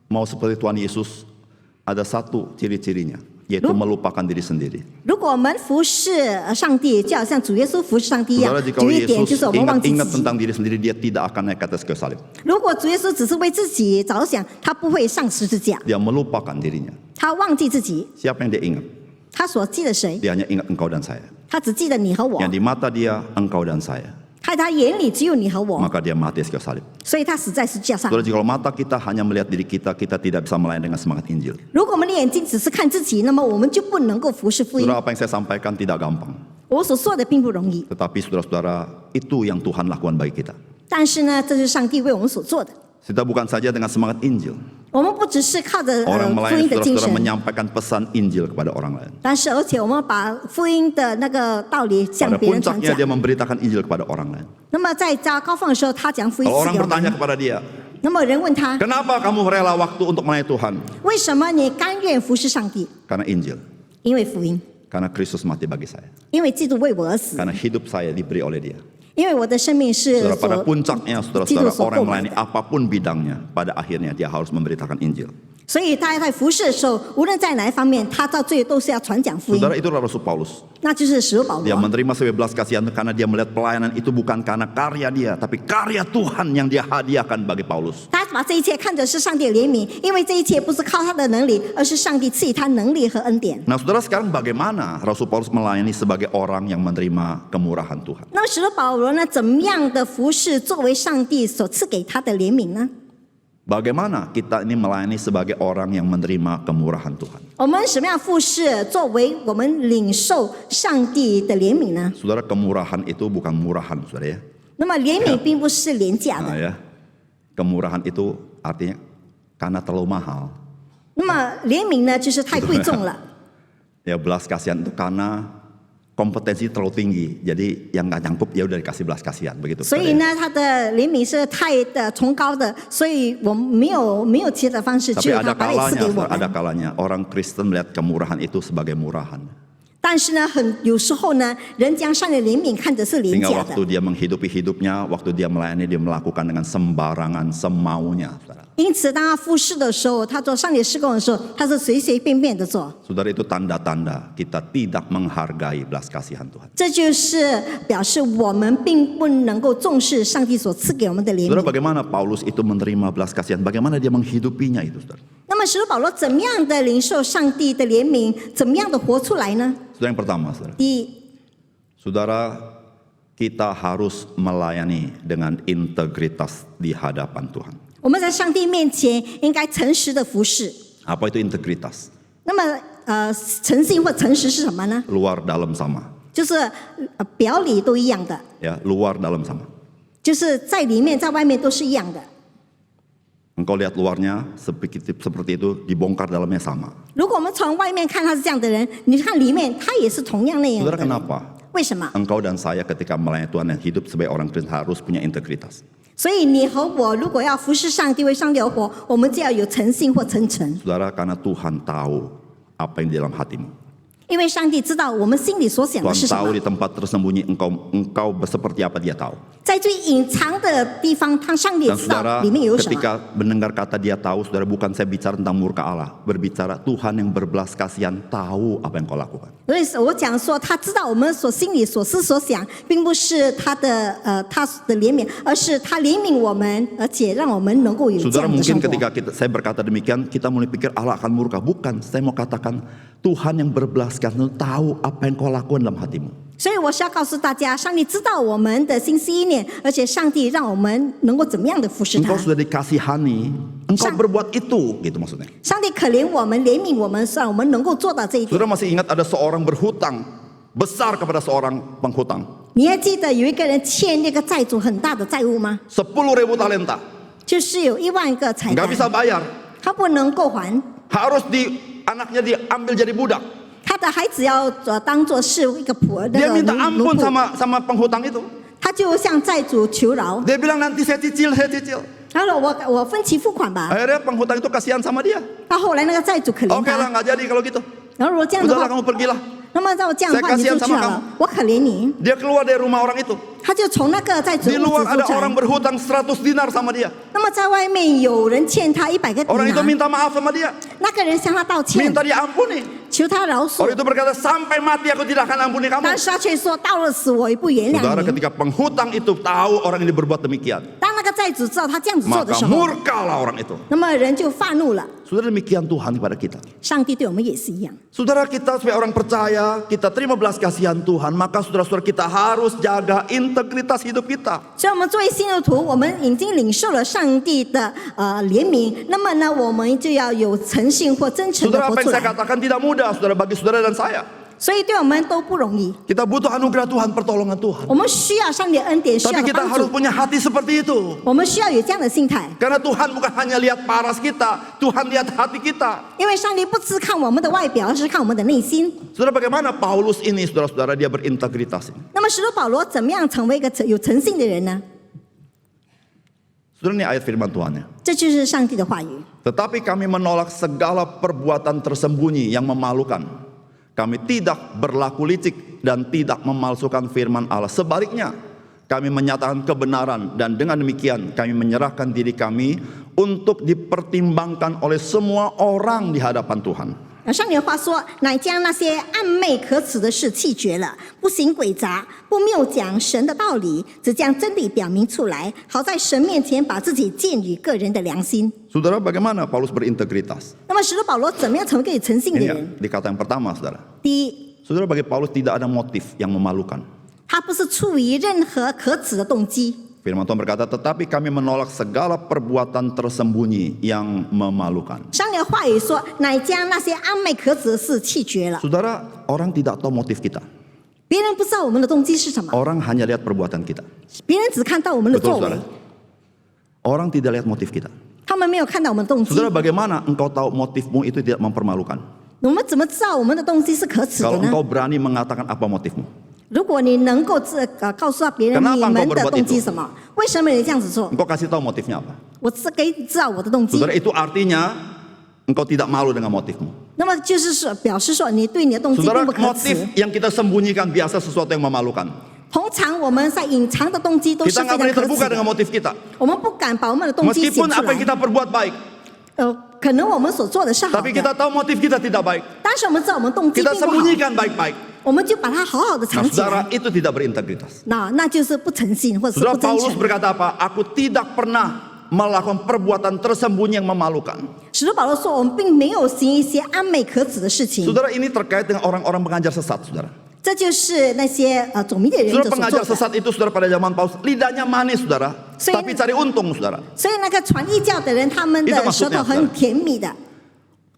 mau seperti Tuhan Yesus, ada satu ciri-cirinya, yaitu melupakan diri sendiri. 如果我们服侍上帝，就好像主耶稣服侍上帝一样 Saudara, jika 有一点就 Yesus 是我们忘记 ingat 自己。 tentang diri sendiri, dia tidak akan naik ke atas kayu salib. 如果主耶稣只是为自己着想，他不会上十字架， Dia melupakan dirinya. 他忘记自己， Siapa yang dia ingat? 他所记得谁？ Dia hanya ingat engkau dan saya. 他只记得你和我， Yang di mata dia, engkau dan saya. 在他眼里只有你和我， Maka dia mati di kayu salib. 所以他死在十字架上。 Saudara, jika mata kita hanya melihat diri kita, kita tidak bisa melayani dengan semangat Injil. 如果我们的眼睛只是看自己，那么我们就不能够服侍福音。 Saudara, apa yang saya sampaikan tidak gampang. 我所说的并不容易， Tetapi saudara-saudara, itu yang Tuhan lakukan bagi kita. 但是呢，这是上帝为我们所做的。 Kita bukan saja dengan semangat Injil. 我们不只是靠着 Orang 福 melayani 音的精 saudara-saudara 神， menyampaikan pesan Injil kepada orang lain. 但是而且我们把福音的那个道理向 Pada 别人传 puncaknya 讲 dia。memberitakan Injil kepada orang lain. 那么在高峰的时候，他讲福音 Kalau 赐 orang 给我 bertanya 们。 kepada dia, 那么人问他， Kenapa kamu rela waktu untuk melayani Tuhan? 为什么你甘愿服侍上帝？ Karena Injil. 因为福音， Karena Kristus mati bagi saya. 因为基督为我而死， Karena hidup saya diberi oleh dia. 因为我的生命是 Saudara, pada 所 puncaknya 基督 saudara-saudara 所 orang 购买 melayani 的。 apapun bidangnya, pada akhirnya dia harus memberitakan Injil. 所以他在服侍的时候，无论在哪一方面，他到最后都是要传讲福音。 Saudara, itu Rasul Paulus. 那就是使徒保 Dia 罗， menerima sebagai belas kasihan karena dia melihat pelayanan itu bukan karena karya dia, tapi karya Tuhan yang dia hadiahkan bagi Paulus. 他把这一切看作是上帝的怜悯，因为这一切不是靠他的能力，而是上帝赐予他能力和恩典。 Nah, saudara, sekarang bagaimana Rasul Paulus melayani sebagai orang yang menerima kemurahan Tuhan? 那么使徒保罗呢，怎么样的服侍作为上帝所赐给他的怜悯呢？ Bagaimana kita ini melayani sebagai orang yang menerima kemurahan Tuhan? 我们什么样服侍作为我们领受上帝的怜悯呢？ Saudara, kemurahan itu bukan murahan, saudara ya. 那么怜悯并不是廉价 Nah, 的， ya. Kemurahan itu artinya karena terlalu mahal. 那么怜悯呢，就是太贵重了。 Ya, belas kasihan itu karena kompetensi terlalu tinggi. Jadi yang nggak nyangkup ya udah dikasih belas kasihan begitu. 所以呢，他的怜悯是太的崇高的，所以我们没有其他的方式，只 Tapi 有 ada 他把它赐 kalanya, 给我 saudara, ada 们。 kalanya orang Kristen melihat kemurahan itu sebagai murahan. 但是呢，有时候呢，人将上帝的怜悯看着是廉 Sehingga 价 waktu 的， dia menghidupi hidupnya, waktu dia melayani dia melakukan dengan sembarangan, semaunya, saudara. 因此当他服侍的时候，他做上帝事工的时候，他是随随便便的做。 Saudara, itu tanda-tanda kita tidak menghargai belas kasihan Tuhan. 这就是表示我们并不能够重视上帝所赐给我们的怜 Saudara, 悯。 bagaimana Paulus itu menerima belas kasihan? Bagaimana dia menghidupinya itu, saudara? 那么使徒保罗怎么样的领受上帝的怜悯，怎么样的活出来呢？ Saudara, yang pertama, saudara. 第一， Saudara, kita harus melayani dengan integritas di hadapan Tuhan. 我们在上帝面前应该诚实的服侍。 Apa itu integritas? 那么诚信或诚实是什么呢？ Luar dalam sama. 就是表里都一样的， Ya, luar dalam sama. 就是在里面在外面都是一样的。 Engkau lihat luarnya seperti itu, dibongkar dalamnya sama. 如果我们从外面看他是这样的人，你看里面他也是同样那样 Saudara, 的人。 kenapa? 为什么？ Engkau dan saya ketika melayani Tuhan dan hidup sebagai orang Kristen harus punya integritas. 所以你和我如果要服侍上帝为上帝而活，我们就要有诚信或诚诚， Saudara, karena Tuhan tahu apa yang di dalam hatimu. 因为上帝知道我们心里所想的 Tuhan 是什 tahu 么。 di tempat tersembunyi engkau seperti apa dia tahu. 在最隐藏的地方，上帝也 Dan 知道 saudara 里面有什么。 ketika mendengar kata dia tahu, saudara, bukan saya bicara tentang murka Allah, berbicara Tuhan yang berbelas kasihan tahu apa yang kau lakukan. 所以我讲说，他知道我们所心里所思所想，并不是他的怜悯，而是他怜悯我们，而且让我们能够有这 Saudara, 样的生 mungkin 活。 ketika saya berkata demikian, kita mulai pikir Allah akan murka. Bukan, saya mau katakan Tuhan yang berbelas kasihan tahu apa yang kau lakukan dalam hatimu. 所以我是要告诉大家，上帝知道我们的心思意念，而且上帝让我们能够怎么样的服侍他 Engkau。sudah dikasihani, engkau berbuat itu, gitu maksudnya. 上帝可怜我们，怜悯我们，让我们能够做到这一点。 Saudara masih ingat ada seorang berhutang besar kepada seorang penghutang, 你还记得有一个人欠那个债主很大的债务吗？ 10.000 talenta, 就是有10000个彩 nggak 蛋， bisa bayar, 他不能够还， harus anaknya diambil jadi budak. 他的孩子要当做是一个仆 Dia 那 minta 个奴 ampun 仆， sama penghutang itu. 他就向债主求饶， Dia bilang nanti saya cicil. 他说我分期付款吧。 Akhirnya penghutang itu kasihan sama dia. 到后来那个债主可怜 Oke lah, 他， nggak jadi kalau gitu. 然后如果这样的 Udahlah 话， kamu pergilah. 那么照这样的话 Saya 你 kasihan 就去 sama 好了，我可怜你。 Dia keluar dari rumah orang itu. 他就从那个债主 Di 屋 luar 子 ada 出 orang 来。 berhutang 100 dinar sama dia. 那么在外面有人欠他100个 Orang itu 迪拿， minta maaf sama dia, 那个人向他道歉， minta diampuni. 求他饶恕 Orang，itu berkata sampai mati aku tidak akan ampuni kamu. 但是他却说到了死我也不原 Saudara, 谅你。 ketika penghutang itu tahu orang ini berbuat demikian, 当那个债主知道他这样子做的 maka 时候， murkalah orang itu. 那么人就发怒了。 Saudara, demikian Tuhan kepada kita. 上帝对我们也是一样。 Saudara, kita sebagai orang percaya, kita terima belas kasihan Tuhan, maka saudara-saudara kita harus jaga integritas hidup kita. 所以，我们作为信徒徒，我们已经领受了上帝的怜悯，那么呢，我们就要有诚信或真诚的 Saudara, 活 apa 出 yang saya 来。 katakan tidak mudah, saudara, bagi saudara dan saya. 所以，对我们都不容易。 Kita butuh anugerah Tuhan, pertolongan Tuhan. 我们需要上帝的恩典，需要 Tapi 的 kita 帮 harus 助， punya hati seperti itu. 我们需要有这样的心态。 Karena Tuhan bukan hanya lihat paras kita, Tuhan lihat hati kita. 因为上帝不只看我们的外表，而是看我们的内心。 Saudara, bagaimana Paulus ini, saudara-saudara, dia berintegritas ini. 那么，使徒保罗怎么样成为一个有诚信的人呢？ Saudara, ini ayat firman Tuhannya. 这就是上帝的话语。 Tetapi kami menolak segala perbuatan tersembunyi yang memalukan. Kami tidak berlaku licik dan tidak memalsukan firman Allah. Sebaliknya, kami menyatakan kebenaran dan dengan demikian kami menyerahkan diri kami untuk dipertimbangkan oleh semua orang di hadapan Tuhan. 上帝的话说，乃将那些暗昧可耻的事弃绝了，不行诡诈，不谬讲神的道理，只将真理表明出来，好在神面前把自己荐于个人的良心。 Saudara, bagaimana Paulus berintegritas? 那么使徒保罗怎么样成为一个有诚信的 Ini 人？ di kata yang pertama, saudara. 第一， Saudara, bagi Paulus tidak ada motif yang memalukan. 他不是出于任何可耻的动机。 Firman Tuhan berkata, tetapi kami menolak segala perbuatan tersembunyi yang memalukan. 上帝的话语说，乃将那些暗昧可耻的事弃绝了。 Saudara, orang tidak tahu motif kita. 别人不知道我们的动机是什么， Orang hanya lihat perbuatan kita. 别人只看到我们的 Betul, 作为 saudara?，Orang tidak lihat motif kita. 他们没有看到我们的动机。 Saudara, bagaimana engkau tahu motifmu itu tidak mempermalukan? 我们怎么知道我们的动机是可耻的 Kalau 呢？ engkau berani mengatakan apa motifmu. 如果你能够告诉到别人 Kenapa 你 engkau 们的 berbuat 动机 itu? 什么，为什么你这样子做？ Engkau kasih tahu motifnya apa. 我是可以知道我的动机。 Saudara, itu artinya engkau tidak malu dengan motifmu. 那么就是说，表示说你对你的动机 Saudara, 并不可 motif 耻。 yang kita sembunyikan biasa sesuatu yang memalukan. 通常我们在隐藏的动机都是 Kita 非 nggak 常 berani 可 terbuka 耻 dengan 的， motif kita. 我们不敢把我们的动机显 Meskipun 出 apa yang 来。 kita perbuat baik, 可能我们所做的是好 tapi 的， kita tahu motif kita tidak baik. 但是我们知道我们动机 Kita 并不好， sembunyikan baik-baik. 我们就把它好好的 Nah, 藏起 saudara, 来。 itu tidak berintegritas. 那就是不诚信或者是 Saudara, 不真 Paulus 诚。 berkata apa? Aku tidak pernah melakukan perbuatan tersembunyi yang memalukan. 使徒保罗说，我们并没有行一些暗昧可耻的事情。 Saudara, ini terkait dengan orang-orang pengajar sesat, saudara. 这就是那些走迷的人 Saudara, 所 pengajar 做的。 sesat itu, saudara, pada zaman Paulus, lidahnya manis, saudara, Sehingga- tapi cari untung, saudara. 所以那个传异教的人，他们 Itu 的 maksudnya, 舌头很甜蜜的，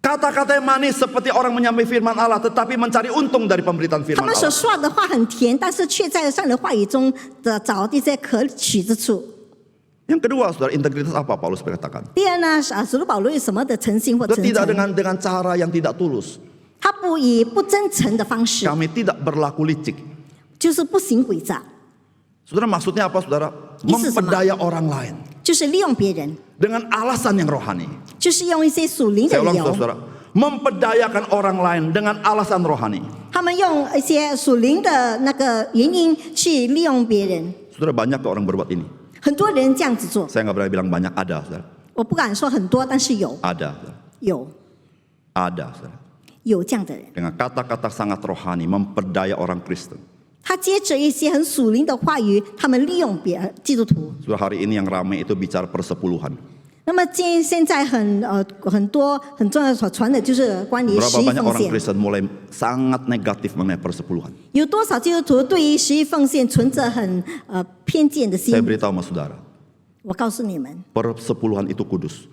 Kata-kata yang manis seperti orang menyampaikan firman Allah, tetapi mencari untung dari pemberitaan 他 firman 们所 Allah. 说的话很甜，但是却在上帝的话语中的找一些可取之处。 Yang kedua, saudara, integritas apa Paulus berkatakan? 第二呢，使徒保罗有什么的诚信或 Saudara, 真 tidak 诚？ dengan cara yang tidak tulus. 他不以不真诚的方式， Kami tidak berlaku licik. 就是不行诡诈， Saudara, maksudnya apa, saudara? Itu sama. Memperdaya orang lain 就是利用别人， dengan alasan yang rohani. 就是用一些属灵的 Saya 理 ulang, 由。 saudara. Memperdayakan orang lain dengan alasan rohani. 他们用一些属灵的那个原因去利用别人， Saudara, banyak ke orang berbuat ini. 很多人这样子做。 Saya nggak berani bilang banyak, ada, saudara. 我不敢说很多，但是有 Ada, saudara. 有 Ada, saudara. 有这样的人， Dengan kata-kata sangat rohani, memperdaya orang Kristen. 他接着一些很属灵的话语，他们利用别人基督徒。 Saudara, hari ini yang ramai itu bicara persepuluhan. 那么现在很多很重要的所传的就是关于 Berapa 十一 banyak 奉 orang 献， Kristen mulai sangat negatif mengenai persepuluhan. 有多少基督徒对于十一奉献存着很偏见的 Saya 心？ beritahu sama saudara, 我告诉你们， persepuluhan itu kudus.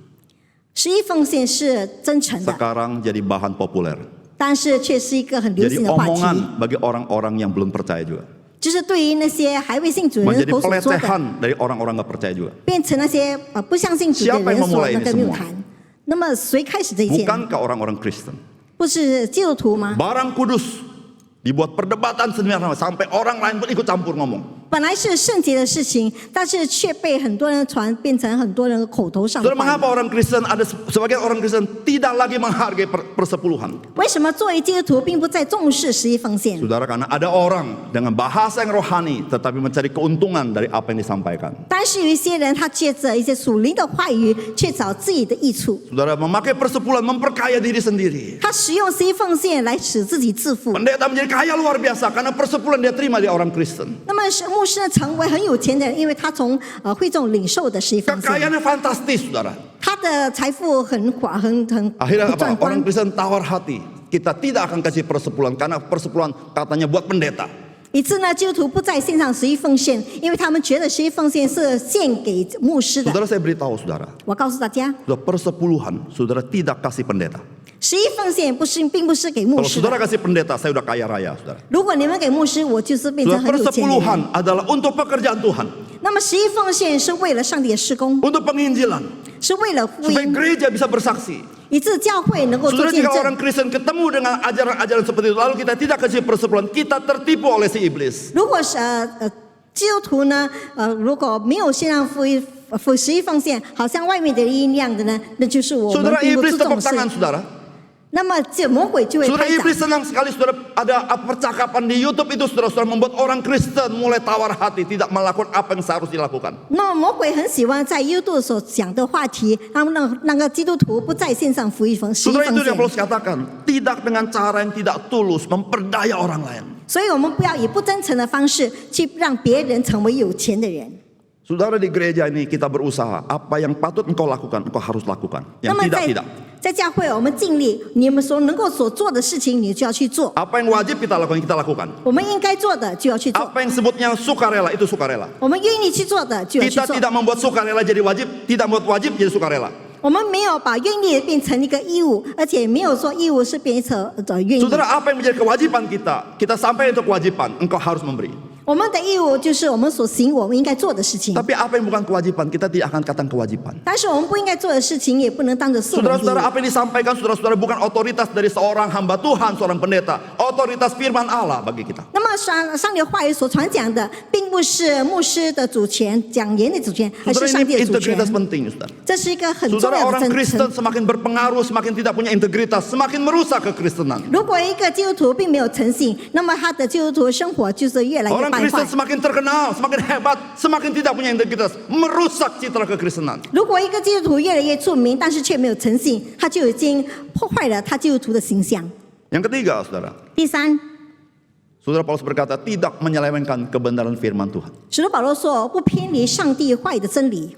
十一奉献是真诚的， Sekarang jadi bahan populer. 但是却是一个很流 Jadi 行的话题， omongan bagi orang-orang yang belum percaya juga. 就是对于那些还未信主的人 Menjadi 口所说的， pelecehan dari orang-orang nggak percaya juga. 变成那些不相信主的 Siapa 人 yang 所 memulai 那 ini 个 semua? 谬谈。那么谁开始这一件？ Bukankah orang-orang Kristen? 不是基督徒吗？ Barang kudus dibuat perdebatan sendiri sampai orang lain pun ikut campur ngomong. 本来是圣洁的事情，但是却被很多人传变成很多人的口头上的 Saudara, 话语。 mengapa orang Kristen ada sebagian orang Kristen tidak lagi menghargai persepuluhan? 为什么作为基督徒并不再重视十一奉献？ Saudara, karena ada orang dengan bahasa yang rohani tetapi mencari keuntungan dari apa yang disampaikan. 但是有一些人，他借着一些属灵的话语，却找自己的益处。 Saudara, memakai persepuluhan memperkaya diri sendiri. 他使用十一奉献来使自己致富。 Pendeta menjadi kaya luar biasa karena persepuluhan dia terima dari orang Kristen. 那么是牧师呢，成为很有钱的人，因为他从会众领受的十一奉献， Kekayaannya fantastis, saudara. 他的财富很Akhirnya 壮 apa? Orang 观。 Kristen tawar hati. Kita tidak akan kasih persepuluhan karena persepuluhan katanya buat pendeta. 以致呢，基督徒不再献上十一奉献，因为他们觉得十一奉献是献给牧师的。 Saudara, saya beritahu saudara, 我告诉大家， saudara, persepuluhan saudara tidak kasih pendeta. 十一奉献并不是给牧 Kalau 师 saudara 的。 kasih pendeta, saya udah kaya raya, saudara. 如果你们给牧师，我就是变成 Saudara, 很有钱的人。 persepuluhan adalah untuk pekerjaan Tuhan, 那么十一奉献是为了上帝的施工， untuk penginjilan, 是为了福 supaya 音， gereja bisa bersaksi. 以致教会能够做 Saudara, 见 jika orang 证。 Kristen ketemu dengan ajaran-ajaran seperti itu, lalu kita tidak kasih persepuluhan, kita tertipu oleh si iblis. 如果是基督徒呢，如果没有献上十一奉献，好像外面的力量的呢，那就是我们 Saudara, 并不 iblis 注重 tepuk 是。 tangan saudara. 那么这魔鬼就会 Saudara, 拍掌。 iblis senang sekali saudara ada percakapan di YouTube itu saudara membuat orang Kristen mulai tawar hati, tidak melakukan apa yang seharusnya dilakukan. 那么魔鬼很喜欢在 YouTube 所讲的话题，让那个基督徒不在线上十一奉 Saudara, itu yang 献。 Paulus katakan, tidak dengan cara yang tidak tulus memperdaya orang lain. 所以我们不要以不真诚的方式去让别人成为有钱的人。 Saudara, di gereja ini kita berusaha, apa yang patut engkau lakukan, engkau harus lakukan. 那 Yang 么 tidak, tidak. 在教会，我们尽力，你们所能够所做的事情，你就要去做。 Apa yang wajib kita lakukan, kita lakukan. 我们应该做的就要去做， Apa yang sebutnya sukarela, itu sukarela. 我们愿意去做的就要去 Kita 做。 tidak membuat sukarela jadi wajib, tidak membuat wajib jadi sukarela. 我们没有把愿意变成一个义务，而且没有说义务是变成愿意。 Saudara, apa yang menjadi kewajiban kita? Kita sampai itu kewajiban, engkau harus memberi. 我们的义务就是我们所行我们应该做的事情， Tapi apa yang bukan kewajiban, kita tidak akan katakan kewajiban. 但是我们不应该做的事情也不能当做是我们的义 Saudara-saudara, 务。 apa yang disampaikan saudara-saudara bukan otoritas dari seorang hamba Tuhan, seorang pendeta. Otoritas firman Allah bagi kita. 那么上帝的话语所传讲的，并不是牧师的主权、讲言的主权，而 Saudara, 是上帝 ini 的主权。 integritas penting, saudara. 这是一个很重 Saudara, 要的 orang 真 Kristen 诚。 semakin berpengaruh, semakin tidak punya integritas, semakin merusak kekristenan. 如果一个基督徒并没有诚信，那么他的基督徒生活就是越来越 Orang 败 Kristen 坏。 semakin terkenal, semakin hebat, semakin tidak punya integritas, merusak citra kekristenan. 如果一个基督徒越来越出名，但是却没有诚信，他就已经破坏了他基督徒的形象。 Yang ketiga, saudara, 第三， saudara Paulus berkata tidak menyelewengkan kebenaran firman Tuhan. 使徒保罗说不偏离上帝话语的真理。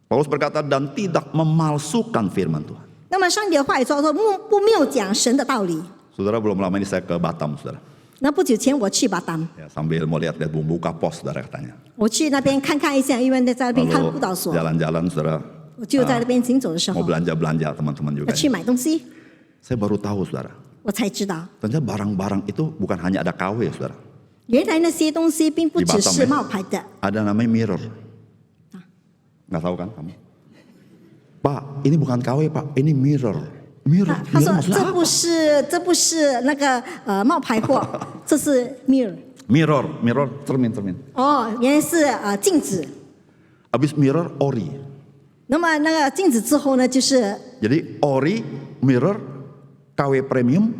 Paulus berkata dan tidak memalsukan firman Tuhan. 那么上帝的话语说不谬讲神的道理。 Saudara, belum lama ini saya ke Batam, saudara. 那不久前我去巴丹， Ya, sambil mau lihat-lihat buka pos, saudara katanya. 我去那边看看一下，因为在那边看布道 Lalu 所， jalan-jalan, saudara, 我就在那边行走的时 mau 候， belanja-belanja teman-teman juga. 去买东西， Saya baru tahu, saudara. 我才知道， Ternyata barang-barang itu bukan hanya ada KW, saudara. 原来那些东西并不只是冒牌的。 Ada namanya mirror. Nggak tahu kan kamu? Pak, ini bukan KW, Pak. Ini mirror. Mirror. 他说 Mirror maksudnya 这不是那个冒牌货，这是 mirror。 Mirror, mirror, cermin. 哦，原来是镜子。 Habis mirror, ori. 那么那个镜子之后呢，就是 Jadi ori, mirror, KW premium.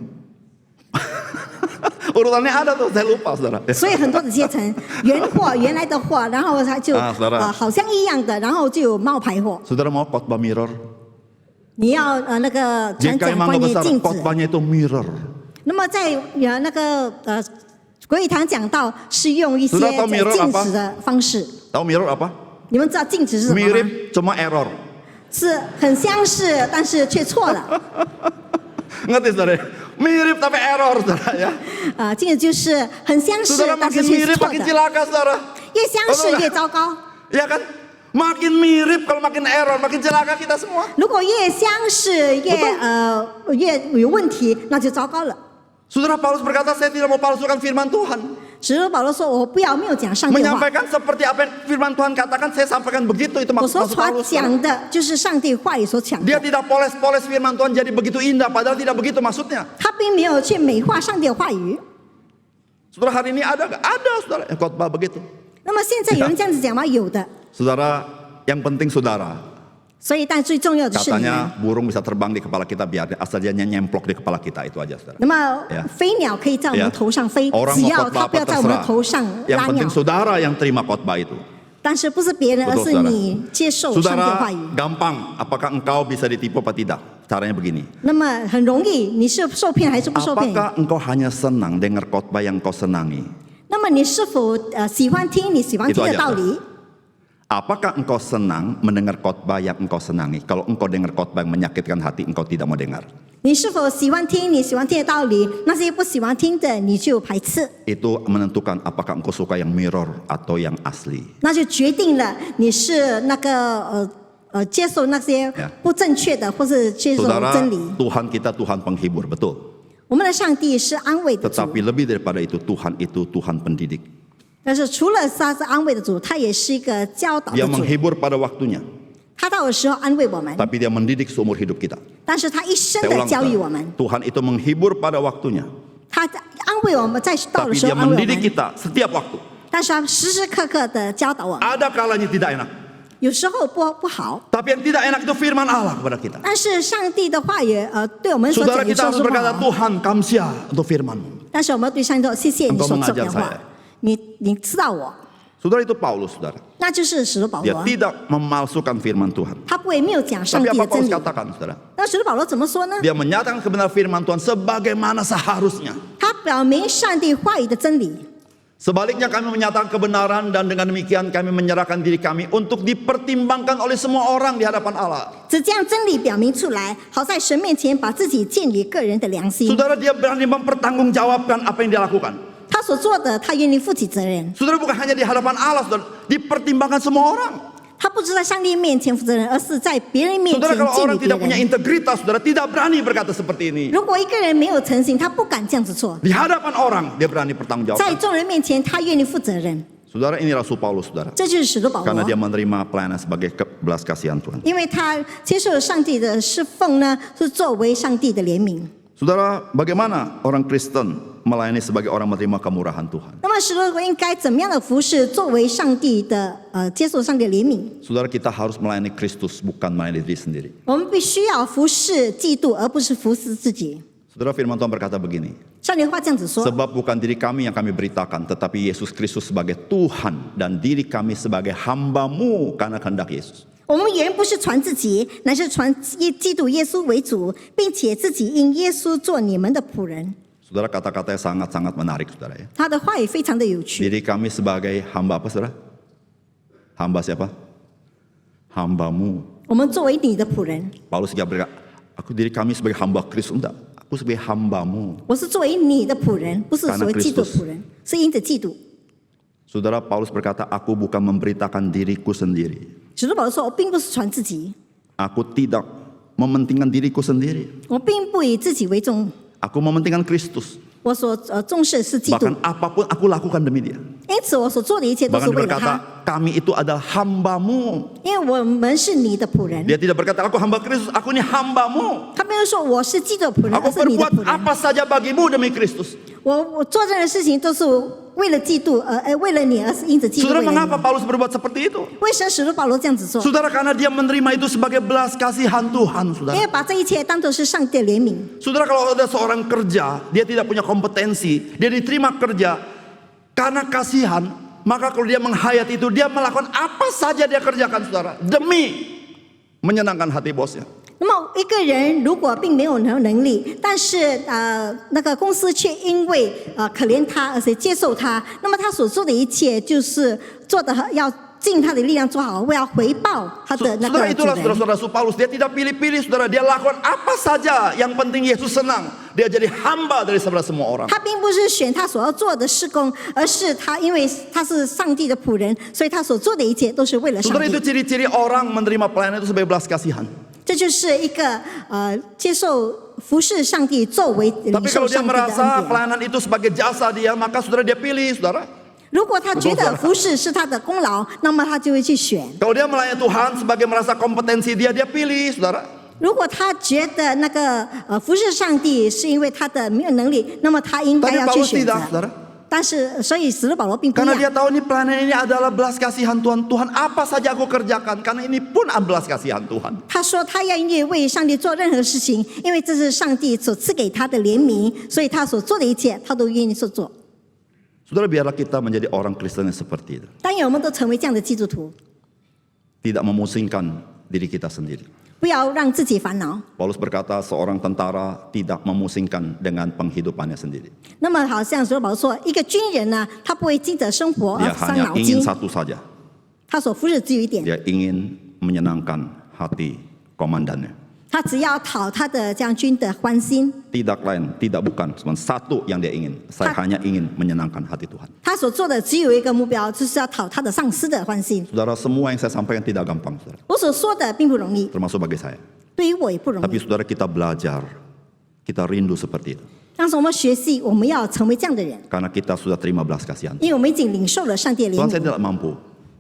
Urutannya ada tuh, saya lupa, saudara. 所以很多的阶层，原来的货，然后它就saudara 好像一样的，然后就有冒牌货。 Saudara mau khotbah mirror? 你要那个传 JKI 讲 Mangga 关于 Besar, 镜子。 khotbahnya itu mirror. 那么在那个国语堂讲到是用一些 Sudah tahu mirror 镜 apa? 子的方式。 Tahu mirror apa? 你们知道镜子是什么吗？ Mirip, cuma error. 是很相似，但是却错了。 Ngerti, saudara? Mirip tapi error, saudara ya. 镜子就是很相似 Saudara， 但是 makin 却是 mirip 错 makin 的。 cilaka, saudara. 越相似越糟糕。 Ya kan? Makin mirip kalau makin error, makin celaka kita semua. 如果越相似越有问题，那就糟糕了。 Saudara, Paulus berkata, saya tidak mau palsukan firman Tuhan. 使徒保罗说：“我不要谬讲上帝的话。 Menyampaikan seperti apa yang firman Tuhan katakan, saya sampaikan begitu. Itu 我所 maksud 传 Paulus. 讲的就是上帝话语所讲 Dia 的， tidak poles-poles firman Tuhan jadi begitu indah, padahal tidak begitu maksudnya. 他并没有去美化上帝的话语。 Saudara, hari ini ada nggak? Ada, saudara. Khotbah begitu. 那么现在有人这样子讲吗？有的。 Saudara, yang penting saudara. 所以，但最重要的是你们。 Katanya burung bisa terbang di kepala kita biar asal dia nyemplok di kepala kita, itu aja, saudara. 那么 Ya. 飞鸟可以在我们 Ya. 头上飞， Orang 只 mau 要 khotbah 它不要 apa 在我们的 terserah. 头上 Yang 拉 penting 鸟。 saudara yang terima khotbah itu. 但是不是别人，而 Betul, 是 saudara. 你接受上帝的话 Saudara, 语。 gampang. Apakah engkau bisa ditipu apa tidak? Caranya begini. 那么很容易，你是受骗还是不受骗？ Apakah engkau hanya senang dengar khotbah yang kau senangi? 那么你是否喜欢听你喜欢听的道理？ Apakah engkau senang mendengar khotbah yang engkau senangi? Kalau engkau dengar khotbah yang menyakitkan hati, engkau tidak mau dengar. 你是否喜欢听你喜欢听的道理？那些不喜欢听的，你就排斥， Itu menentukan apakah engkau suka yang mirror atau yang asli. 那就决定了你是那个接受那些 Ya. 不正确的，或是接受 Saudara, 真理。 Tuhan kita Tuhan penghibur, betul. 我们的上帝是安慰的主， Tetapi lebih daripada itu Tuhan pendidik. 但是除了他是安慰的主，他也是一个教导的 Dia 主。 menghibur pada waktunya, 他到的时候安慰我们， tapi dia mendidik seumur hidup kita. 但是他一生 Saya 的 ulang, 教育 saudara. 我们， Tuhan itu menghibur pada waktunya, 他安慰我们，在到的 tapi 时候 dia 安慰我 mendidik 们， kita setiap waktu. 但是他时时刻刻的教导我们。 Ada kalanya tidak enak. 有时候不好， Tapi yang tidak enak itu firman Allah kepada kita. 但是上帝的话语对我们所 Saudara 讲有时 kita 候 harus 是不 berkata, 好， Tuhan kamsia untuk firman-Mu. 但是我们要对上帝说谢谢你 Engkau 所说 mengajar 的话 saya.，你知道我， Saudara itu Paulus, saudara. 那就是使徒保 Dia 罗， tidak memalsukan firman Tuhan. 他不会谬讲上 Tapi 帝 apa 的真 Paulus 理。 katakan, saudara? 那使徒保罗怎么说呢？ Dia menyatakan kebenaran firman Tuhan sebagaimana seharusnya. 他表明上帝话语的真理。 Sebaliknya kami menyatakan kebenaran dan dengan demikian kami menyerahkan diri kami untuk dipertimbangkan oleh semua orang di hadapan Allah. 只将真理表明出来，好在神面前把自己建立个人的良心。 Saudara, dia berani mempertanggungjawabkan apa yang dia lakukan. 他所做的，他愿意负起责任。 Saudara, bukan hanya di hadapan Allah, saudara, dipertimbangkan semua orang. 他不是在上帝面前负责任，而是在别人面 Saudara, 前 kalau 建 orang 立别 tidak punya 人。 integritas, saudara, tidak berani berkata seperti ini. 如果一个人没有诚信，他不敢这样子做。 Di hadapan orang, dia berani 在 bertanggungjawab. 众人面前，他愿意负责任。 Saudara, ini Rasul Paulus, saudara. 这就是使徒保 Karena dia 罗， menerima pelayanan sebagai belas kasihan Tuhan. 因为他接受了上帝的侍奉呢，是作为上帝的怜悯。 Saudara, bagaimana orang Kristen melayani sebagai orang menerima kemurahan Tuhan? 那么使徒应该怎么样的服侍，作为上帝的接受上帝的怜悯？ Saudara, kita harus melayani Kristus, bukan melayani diri sendiri. 我们必须要服侍基督，而不是服侍自己。 Saudara, firman Tuhan berkata begini. 上帝的话这样子说： Sebab bukan diri kami yang kami beritakan, tetapi Yesus Kristus sebagai Tuhan dan diri kami sebagai hamba-Mu karena kehendak Yesus. 我们原不是传自己，乃是传基督耶稣为主，并且自己因耶稣做你们的仆人。 Saudara, kata-katanya sangat-sangat menarik, saudara ya. 他的话也非常的有趣。 Diri kami sebagai hamba apa, saudara? Hamba siapa? Hamba-Mu. 我们作为你的仆人， Paulus juga berkata, aku diri kami sebagai hamba Kristus. Enggak, aku sebagai hamba-Mu. 我是作为你的仆人，不是 Karena 所谓基督的 Kristus 仆人，是因着基督。 Saudara, Paulus berkata, aku bukan memberitakan diriku sendiri. 使徒保罗说：“我并不是传自己， Aku tidak mementingkan diriku sendiri. 我并不以自己为重， Aku mementingkan Kristus. 我所重视是基督。 Bahkan apapun aku lakukan demi dia. 因此，我所做的一切都 Bahkan 是 dia 为了 berkata, 他， kami itu adalah hamba-Mu. 因为我们是你的仆人。 Dia tidak berkata, aku hamba Kristus, aku ini hamba-Mu. 他没有说我是基督的仆人， Aku 而是你的 berbuat 仆人。 apa saja bagimu demi Kristus. 我做任何事情都是为了基督，为了你，而是因着基督 Saudara, 为了 mengapa 你。 Paulus berbuat seperti itu? 为什么使徒保罗这样子做？ Saudara, karena dia menerima itu sebagai belas kasihan Tuhan, 因 saudara. 为把这一切当作是上帝的怜悯。 Saudara, kalau ada seorang kerja, dia tidak punya kompetensi, dia diterima kerja karena kasihan, maka kalau dia menghayati itu, dia melakukan apa saja dia kerjakan, saudara, demi menyenangkan hati bosnya. 那么一个人如果并没有能力，但是那个公司却因为可怜他而且接受他，那么他所做的一切就是做的要尽他的力量做好，为了回报他的那 Saudara, 个主 itulah 人。 saudara-saudara Rasul Paulus, dia tidak pilih-pilih, saudara, dia lakukan apa saja yang penting Yesus senang. Dia jadi hamba dari sebelah semua orang. 他并不是选他所要做的事工，而是他因为他是上帝的仆人，所以他所做的一切都是为了上 Saudara, 帝 itu。ciri-ciri orang menerima pelayanan itu sebagai belas kasihan. 这就是一个接受服侍上帝作为领 Tapi 受 kalau dia 上帝的 merasa 恩典。 pelayanan itu sebagai jasa dia, maka saudara dia pilih, saudara. 如果他觉得服侍是他的功劳，那么他就会去选。 Kalau dia melayani Tuhan sebagai merasa kompetensi dia, dia pilih, saudara. 如果他觉得那个服侍上帝是因为他的没有能力，那么他应该 Tapi 要去 Paulus 选择 tidak, saudara. 但是，所以使徒保罗并不一 Karena dia 样， tahu nih pelayanan ini adalah belas kasihan Tuhan. Tuhan, apa saja aku kerjakan, karena ini pun belas kasihan Tuhan. 他说他愿意为上帝做任何事情，因为这是上帝所赐给他的怜悯，所以他所做的一切他都愿意去做。 Saudara, biarlah kita menjadi orang Kristen yang seperti itu. 但愿我们都成为这样的基督徒， Tidak memusingkan diri kita sendiri. 不要让自己烦恼。 Paulus berkata seorang tentara tidak memusingkan dengan penghidupannya sendiri. 那么，好像使徒保罗说，一个军人呢，他不会经着生活 Dia 而伤 hanya 脑 ingin 筋， satu saja. 他所服侍只有一点， Dia ingin menyenangkan hati komandannya. 他只要讨他的将军的欢心。 Tidak lain, tidak bukan. Cuma satu yang dia ingin. Saya hanya ingin menyenangkan hati Tuhan. 他所做的只有一个目标，就是要讨他的上司的欢心。 Saudara, semua yang saya sampaikan tidak gampang, saudara. 我所说的并不容易， Termasuk bagi saya. 对于我也不容 Tapi 易。 saudara, kita belajar. Kita rindu seperti itu. 但是我们学习，我们要成为这样的人， Karena kita sudah terima belas kasihan. 因为我们已经领受了上帝的怜 Tuhan, saya 悯。 tidak mampu.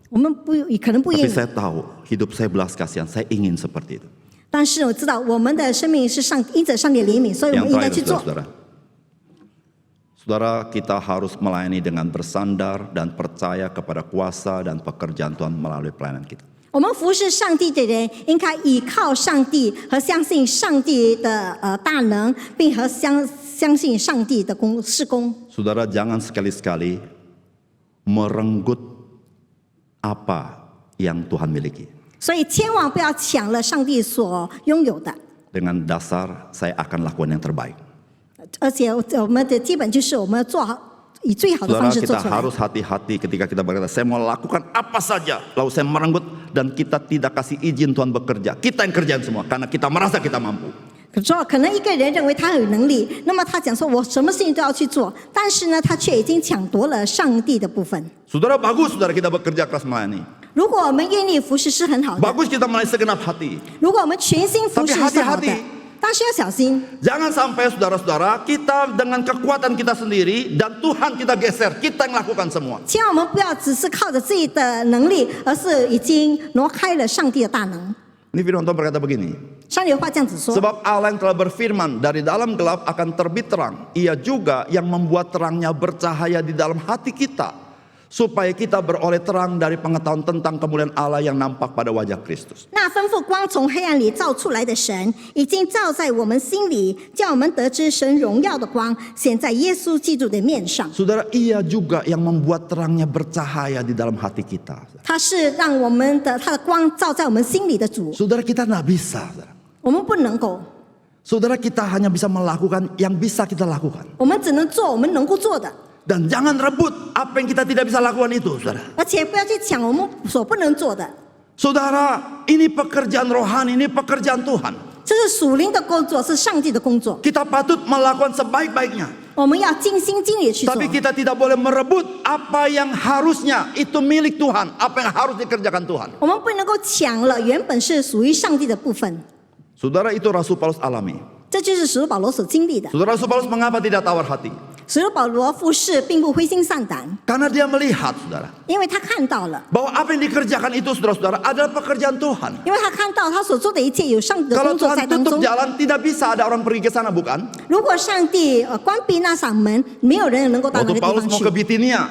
我们可能不 Tapi 愿意， saya tahu hidup saya belas kasihan. Saya ingin seperti itu. 但是我知道我们的生命是因着上帝的怜悯，所以我 Yang 们应该 terakhir, 去做。 saudara. Saudara, kita harus melayani dengan bersandar dan percaya kepada kuasa dan pekerjaan Tuhan melalui pelayanan kita. 我们服侍上帝的人，应该依靠上帝和相信上帝的大能，并和相信上帝的事工。 Saudara jangan sekali-sekali merenggut apa yang Tuhan miliki. 所以千万不要抢了上帝所拥有的。 Dengan dasar saya akan lakukan yang terbaik. 而且我们的基本就是我们要做好，以最好的 Saudara 方式做 kita 出来。 harus hati-hati ketika kita berkata saya mau lakukan apa saja, lalu saya merenggut dan kita tidak kasih izin Tuhan bekerja. Kita yang kerjain semua karena kita merasa kita mampu. 可能一个人认为他有能力，那么他讲说我什么事情都要去做，但是呢，他却已经抢夺了上帝的部分。 Saudara bagus, saudara kita bekerja keras melayani. 如果我们愿意服侍是很好的， Bagus kita melayani segenap hati. 如果我们全心服侍是好的 Tapi hati-hati， 但是要小心。 Jangan sampai saudara-saudara kita dengan kekuatan kita sendiri dan Tuhan kita geser, kita yang lakukan semua. 千万我们不要只是靠着自己的能力，而是已经挪开了上帝的大能。 Ini firman Tuhan berkata begini. 上帝的话这样子说。 Sebab Allah yang telah berfirman dari dalam gelap akan terbit terang. Ia juga yang membuat terangnya bercahaya di dalam hati kita. Supaya kita beroleh terang dari pengetahuan tentang kemuliaan Allah yang nampak pada wajah Kristus. 那吩咐光从黑暗里照出来的神，已经照在我们心里，叫我们得知神荣耀的光显在耶稣基督的面上。 Saudara, ia juga yang membuat terangnya bercahaya di dalam hati kita. 他是让我们的他的光照在我们心里的主。 Saudara, kita tidak bisa. Saudara. 我们不能够， Saudara, kita hanya bisa melakukan yang bisa kita lakukan. 我们只能做我们能够做的， Dan jangan rebut apa yang kita tidak bisa lakukan itu, saudara. 而且不要去抢我们所不能做的。 Saudara, ini pekerjaan rohani, ini pekerjaan Tuhan. 这是属灵的工作，是上帝的工作， Kita patut melakukan sebaik-baiknya. 我们要尽心尽力去做。 Tapi kita tidak boleh merebut apa yang harusnya itu milik Tuhan, apa yang harus dikerjakan Tuhan. 我们不能够抢了原本是属于上帝的部分。 Saudara, itu Rasul Paulus alami. 这就是使徒保罗所经历的。 Saudara, Rasul Paulus mengapa tidak tawar hati? 使徒保罗服侍并不灰心丧胆， Karena dia melihat, saudara, 因为他看到了， bahwa apa yang dikerjakan itu, saudara-saudara, adalah pekerjaan Tuhan. 因为他看到他所做的一切有上帝的 Kalau 工作 Tuhan 在当 tutup 中。 jalan, tidak bisa ada orang pergi ke sana, bukan? 如果上帝关闭那扇门，没有人能够到那 Waktu 个地 Paulus 方 mau 去 ke， Bitinia,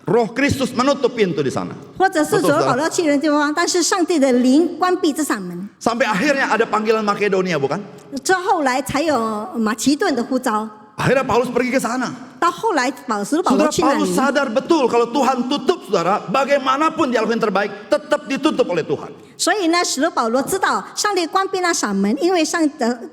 Roh Kristus menutup pintu di sana. 或者是使徒保罗去人地方，但是上帝的灵关闭这扇门， Sampai akhirnya ada panggilan Makedonia, bukan? 这后来才有马其顿的呼召。 Akhirnya Paulus pergi ke sana. 到后来使徒保罗 Saudara, 去那 Paulus 里， sadar betul kalau Tuhan tutup, saudara, bagaimanapun dia lakukan yang terbaik, tetap ditutup oleh Tuhan. 所以呢，使徒保罗知道上帝关闭那扇门，因为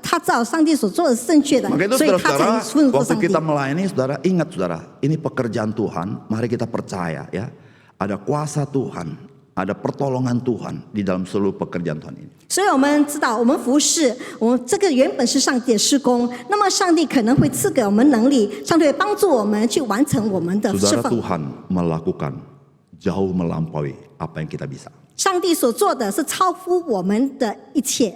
他知道上帝所做的是正确的 Maka itu ，所以他 saudara-saudara, 才顺服 waktu 上帝 kita。 melayani, saudara, ingat saudara, ini pekerjaan Tuhan, mari kita percaya ya. Ada kuasa Tuhan, ada pertolongan Tuhan di dalam seluruh pekerjaan Tuhan ini. 所以我们知道，我们服侍，我们这个原本是上帝的施工，那么上帝可能会赐给我们能力，上帝会帮助我们去完成我们的侍 Saudara, 奉。 Tuhan melakukan jauh melampaui apa yang kita bisa. 上帝所做的是超乎我们的一切，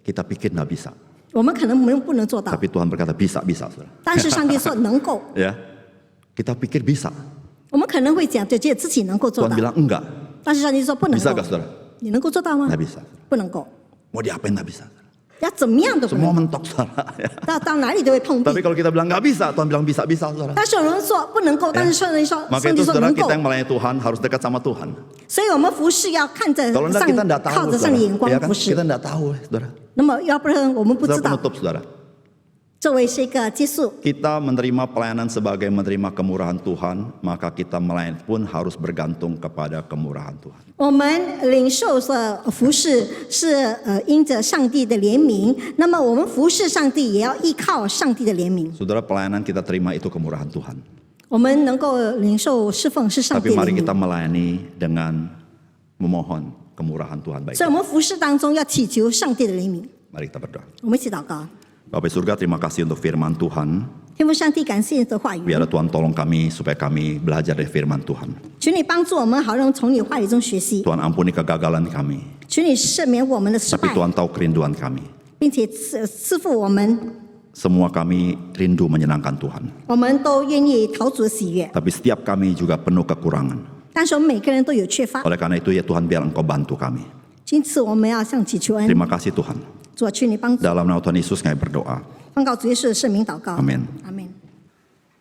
Kita pikir nggak bisa, 我们可能不能做到， tapi Tuhan berkata bisa, saudara. 但是上帝说能够。 Ya, kita pikir bisa. 我们可能会讲，就觉得自己能够做 Tuhan 到， bilang enggak, 但是上帝说不能 bisa 够 nggak。saudara? 你能够做到吗？ Nggak bisa. 不能够， Mau diapain nggak bisa. 要怎么样都不 Semua 能， mentok, saudara. Ya. 到哪里都会碰壁 Tapi。kalau kita bilang nggak bisa, Tuhan bilang bisa, saudara. 但是有人说不能够，但是上帝说 Maka 上帝 itu 说 saudara 能够 kita，yang melayani Tuhan harus dekat sama Tuhan. 所以我们服侍要看着 Kalau enggak kita 上 enggak tahu, 靠着上 saudara. 帝眼光 Ya kan? 服侍 Kita。enggak tahu, saudara. 那么要不然我们不知 Saudara 道， penutup, saudara. 作为是一个结束。 Kita menerima pelayanan sebagai menerima kemurahan Tuhan, maka kita melayani pun harus bergantung kepada kemurahan Tuhan. 我们领受的服侍是因着上帝的怜悯，那么我们服侍上帝也要依靠上帝的怜悯。 Saudara, pelayanan kita terima itu kemurahan Tuhan. 我们能够领受侍奉是上 Tapi 帝的 mari 怜 kita 悯， melayani dengan memohon kemurahan Tuhan baik. 所以我们服侍当中要祈求上帝的怜悯。 Mari kita berdoa. 我们一起祷告， Bapak Surga, terima kasih untuk firman Tuhan. 天父上帝，感谢你的话语， Biarlah Tuhan tolong kami supaya kami belajar dari firman Tuhan. 求你帮助我们，好让从你话语中学习。 Tuhan ampuni kegagalan kami. 求你赦免我们的失 Tapi 败， Tuhan tahu kerinduan kami. 并且赐福我们。 Semua kami rindu menyenangkan Tuhan. 我们都愿意讨主的喜悦， Tapi setiap kami juga penuh kekurangan. 但是我们每个人都有缺乏， Oleh karena itu ya Tuhan, biar Engkau bantu kami. 因此我们要向祈求恩。 Terima kasih Tuhan. 主啊，求你帮助， Dalam nama Tuhan Yesus kami berdoa. 奉告主耶稣的圣名祷告。 Amin. 阿门。